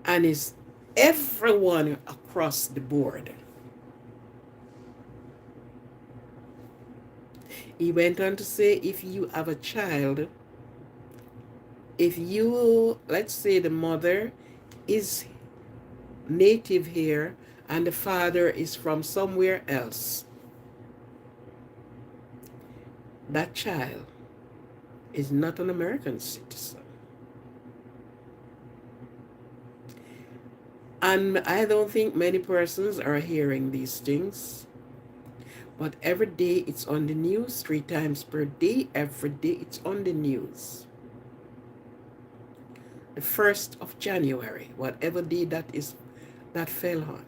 Speaker 1: And it's everyone across the board. He went on to say, if you have a child, if you, let's say the mother is native here and the father is from somewhere else, that child is not an American citizen. And I don't think many persons are hearing these things. But every day it's on the news, 3 times per day, every day it's on the news. The 1st of January, whatever day that is, that fell on.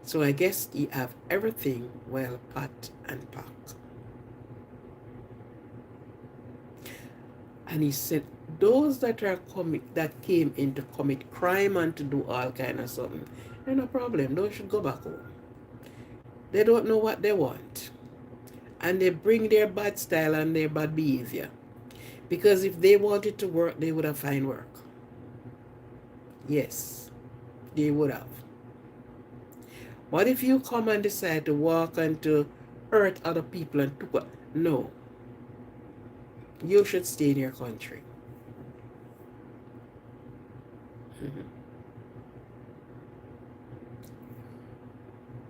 Speaker 1: So I guess he have everything well pat and packed. And he said, those that are that came in to commit crime and to do all kind of something, they're no problem. Those should go back home. They don't know what they want. And they bring their bad style and their bad behavior. Because if they wanted to work, they would have found work. Yes, they would have. But if you come and decide to walk and to hurt other people and to, no. You should stay in your country.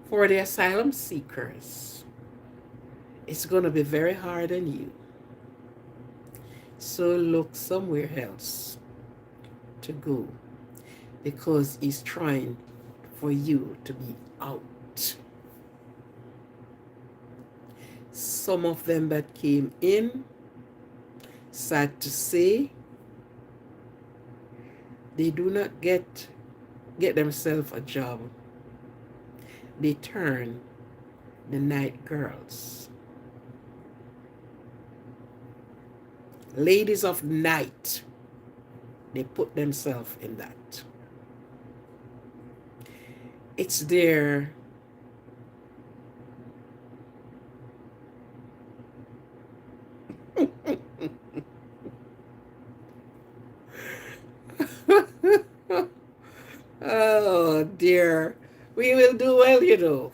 Speaker 1: For the asylum seekers, it's going to be very hard on you. So look somewhere else to go, because he's trying for you to be out. Some of them that came in, sad to say, they do not get themselves a job. They turn the night girls. Ladies of night, they put themselves in that. It's their oh dear. We will do well, you know.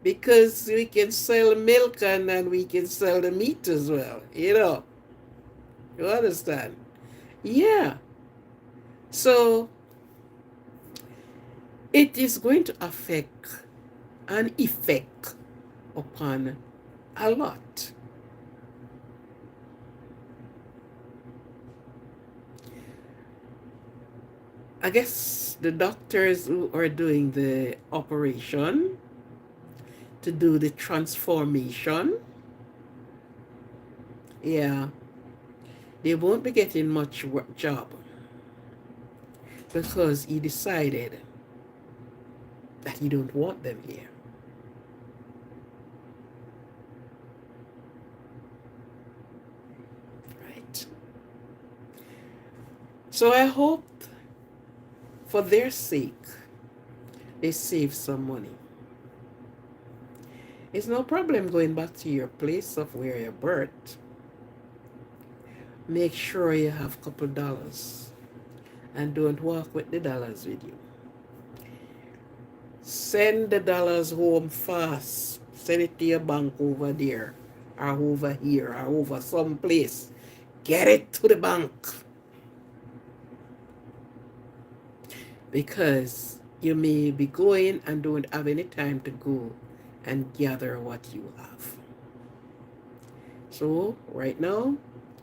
Speaker 1: because we can sell milk and we can sell the meat as well, you know. You understand? Yeah. So it is going to affect an effect upon a lot. I guess the doctors who are doing the operation to do the transformation, yeah, they won't be getting much work job because he decided that he don't want them here. Right. So I hope for their sake they save some money. It's no problem going back to your place of where you're birthed. Make sure you have a couple dollars and don't walk with the dollars with you. Send the dollars home fast. Send it to your bank over there or over here or over someplace. Get it to the bank. Because you may be going and don't have any time to go and gather what you have. So right now,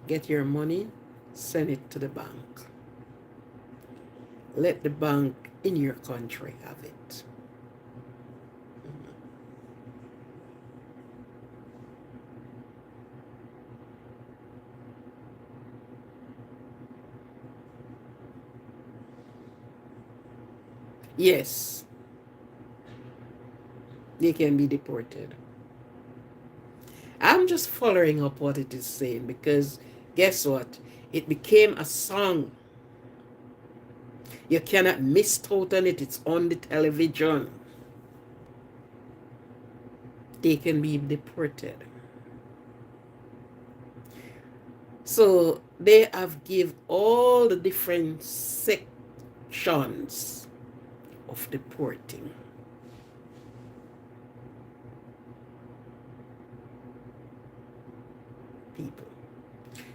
Speaker 1: get your money, send it to the bank. Let the bank in your country have it. Yes, they can be deported. I'm just following up what it is saying because guess what? It became a song. You cannot miss out on it. It's on the television. They can be deported. So they have give all the different sections of deporting. People.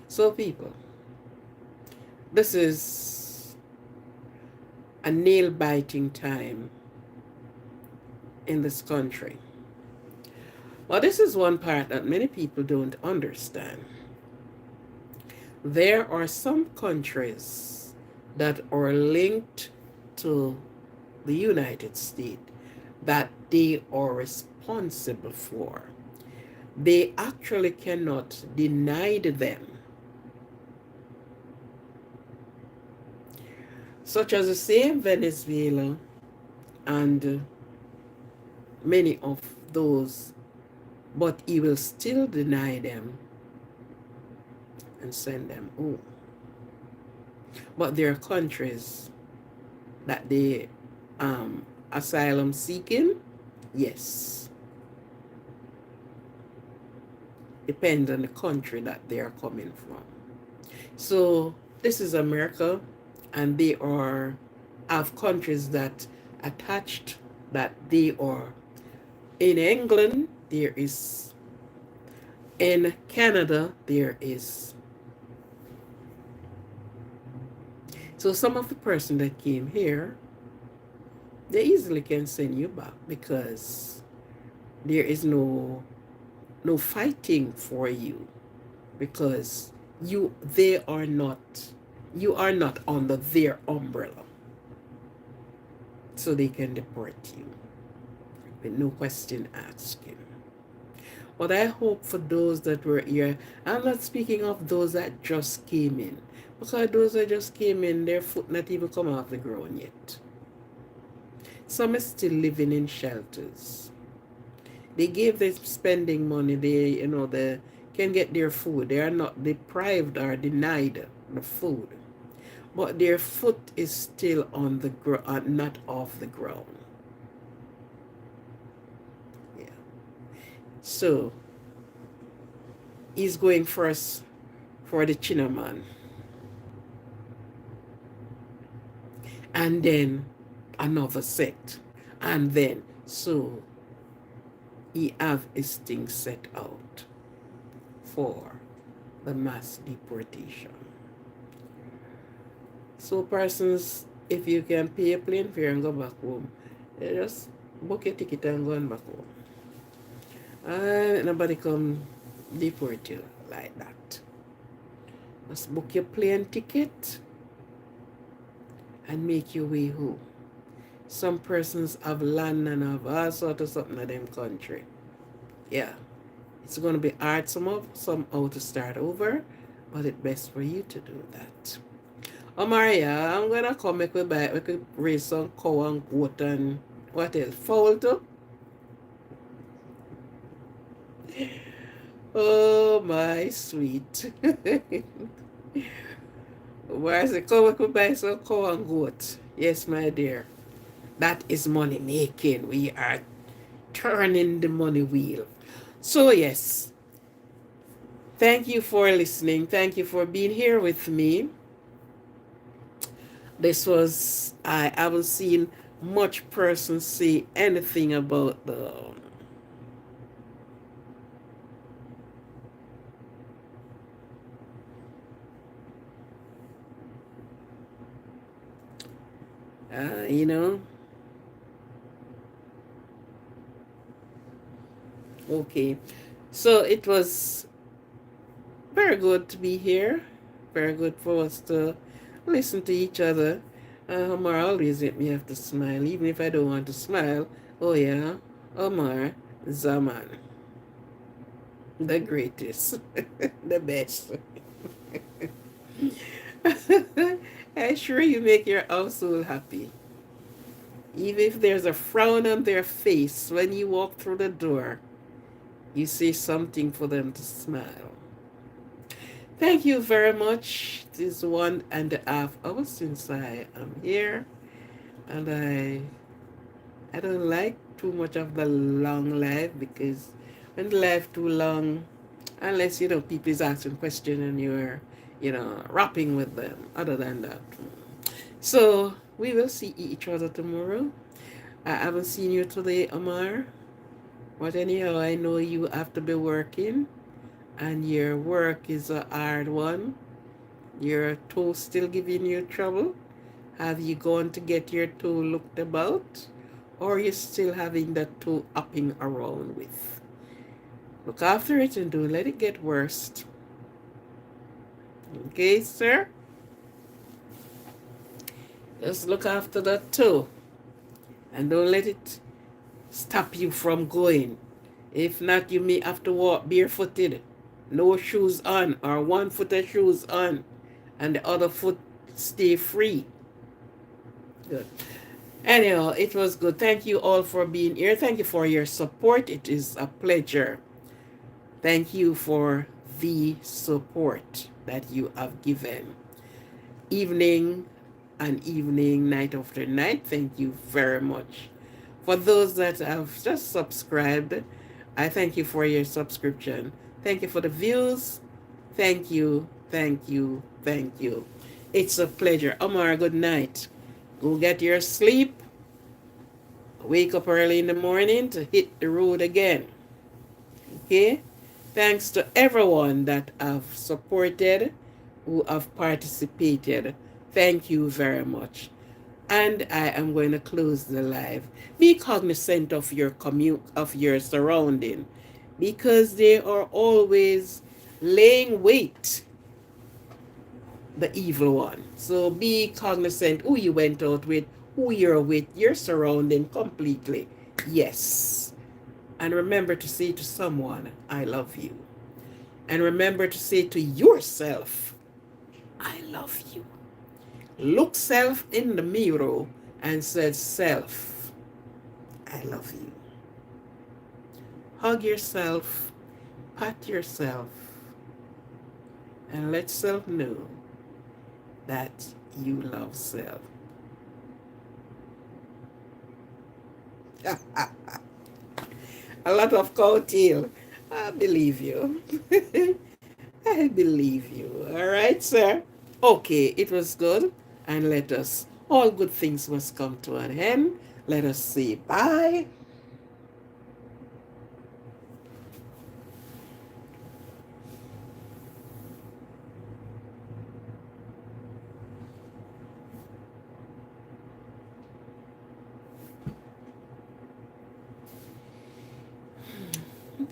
Speaker 1: So people, this is a nail-biting time in this country. Well, this is one part that many people don't understand. There are some countries that are linked to the United States that they are responsible for. They actually cannot deny them, such as the same Venezuela and many of those, but he will still deny them and send them home. But there are countries that they asylum seeking, yes, depends on the country that they are coming from. So this is America, and they are have countries that attached that they are in England. There is in Canada. There is. So some of the person that came here, they easily can send you back because there is no fighting for you because you are not under their umbrella, so they can deport you with no question asking. But I hope for those that were here, I'm not speaking of those that just came in, because those that just came in, their foot not even come off the ground yet. Some are still living in shelters. They gave them spending money. They can get their food. They are not deprived or denied the food, but their foot is still on the ground, not off the ground. Yeah. So he's going first for the Chinaman, and then another sect, and then so he have his things set out for the mass deportation. So persons, if you can pay a plane fare and go back home, just book your ticket and go on back home. And nobody come deport you like that. Just book your plane ticket and make your way home. Some persons have land and have all sorts of something in them country. Yeah. It's going to be hard somehow to start over, but it's best for you to do that. Oh, Maria, I'm going to come make we could raise some cow and goat and what else? Fowl too? Oh, my sweet. Where's it? Come, we could buy some cow and goat. Yes, my dear. That is money making. We are turning the money wheel. So, yes. Thank you for listening. Thank you for being here with me. This was, I haven't seen much person say anything about the you know. Okay. So it was very good to be here. Very good for us to listen to each other. Omar always make me have to smile, even if I don't want to smile. Oh yeah, Omar Zaman, the greatest, the best. I'm sure you make your household happy. Even if there's a frown on their face when you walk through the door, you say something for them to smile. Thank you very much. It is 1.5 hours since I am here, and I don't like too much of the long live, because when the live too long, unless people is asking questions and you're rapping with them. Other than that, so we will see each other tomorrow. I haven't seen you today, Omar, but anyhow, I know you have to be working, and your work is a hard one. Your toe still giving you trouble? Have you gone to get your toe looked about? Or are you still having that toe upping around with? Look after it and don't let it get worse. Okay, sir? Just look after that toe. And don't let it stop you from going. If not, you may have to walk barefooted. No shoes on, or one foot of shoes on, and the other foot stay free. Good. Anyhow, it was good. Thank you all for being here. Thank you for your support. It is a pleasure. Thank you for the support that you have given. Evening and evening, night after night. Thank you very much. For those that have just subscribed, I thank you for your subscription. Thank you for the views. Thank you, thank you, thank you. It's a pleasure. Omar, good night. Go get your sleep. Wake up early in the morning to hit the road again. Okay? Thanks to everyone that have supported, who have participated. Thank you very much. And I am going to close the live. Be cognizant of your surrounding, because they are always laying wait, the evil one. So be cognizant who you went out with, who you're with, your surrounding completely. Yes. And remember to say to someone, I love you. And remember to say to yourself, I love you. Look self in the mirror and say, self, I love you. Hug yourself, pat yourself, and let self know that you love self. A lot of coattail. I believe you. I believe you. All right, sir. Okay, it was good. And let us, all good things must come to an end. Let us say bye.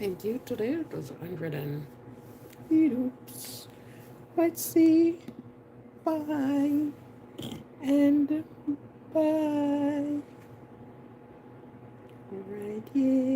Speaker 1: thank you. Today it was 100 and oops. Let's see. Bye and bye. Right here.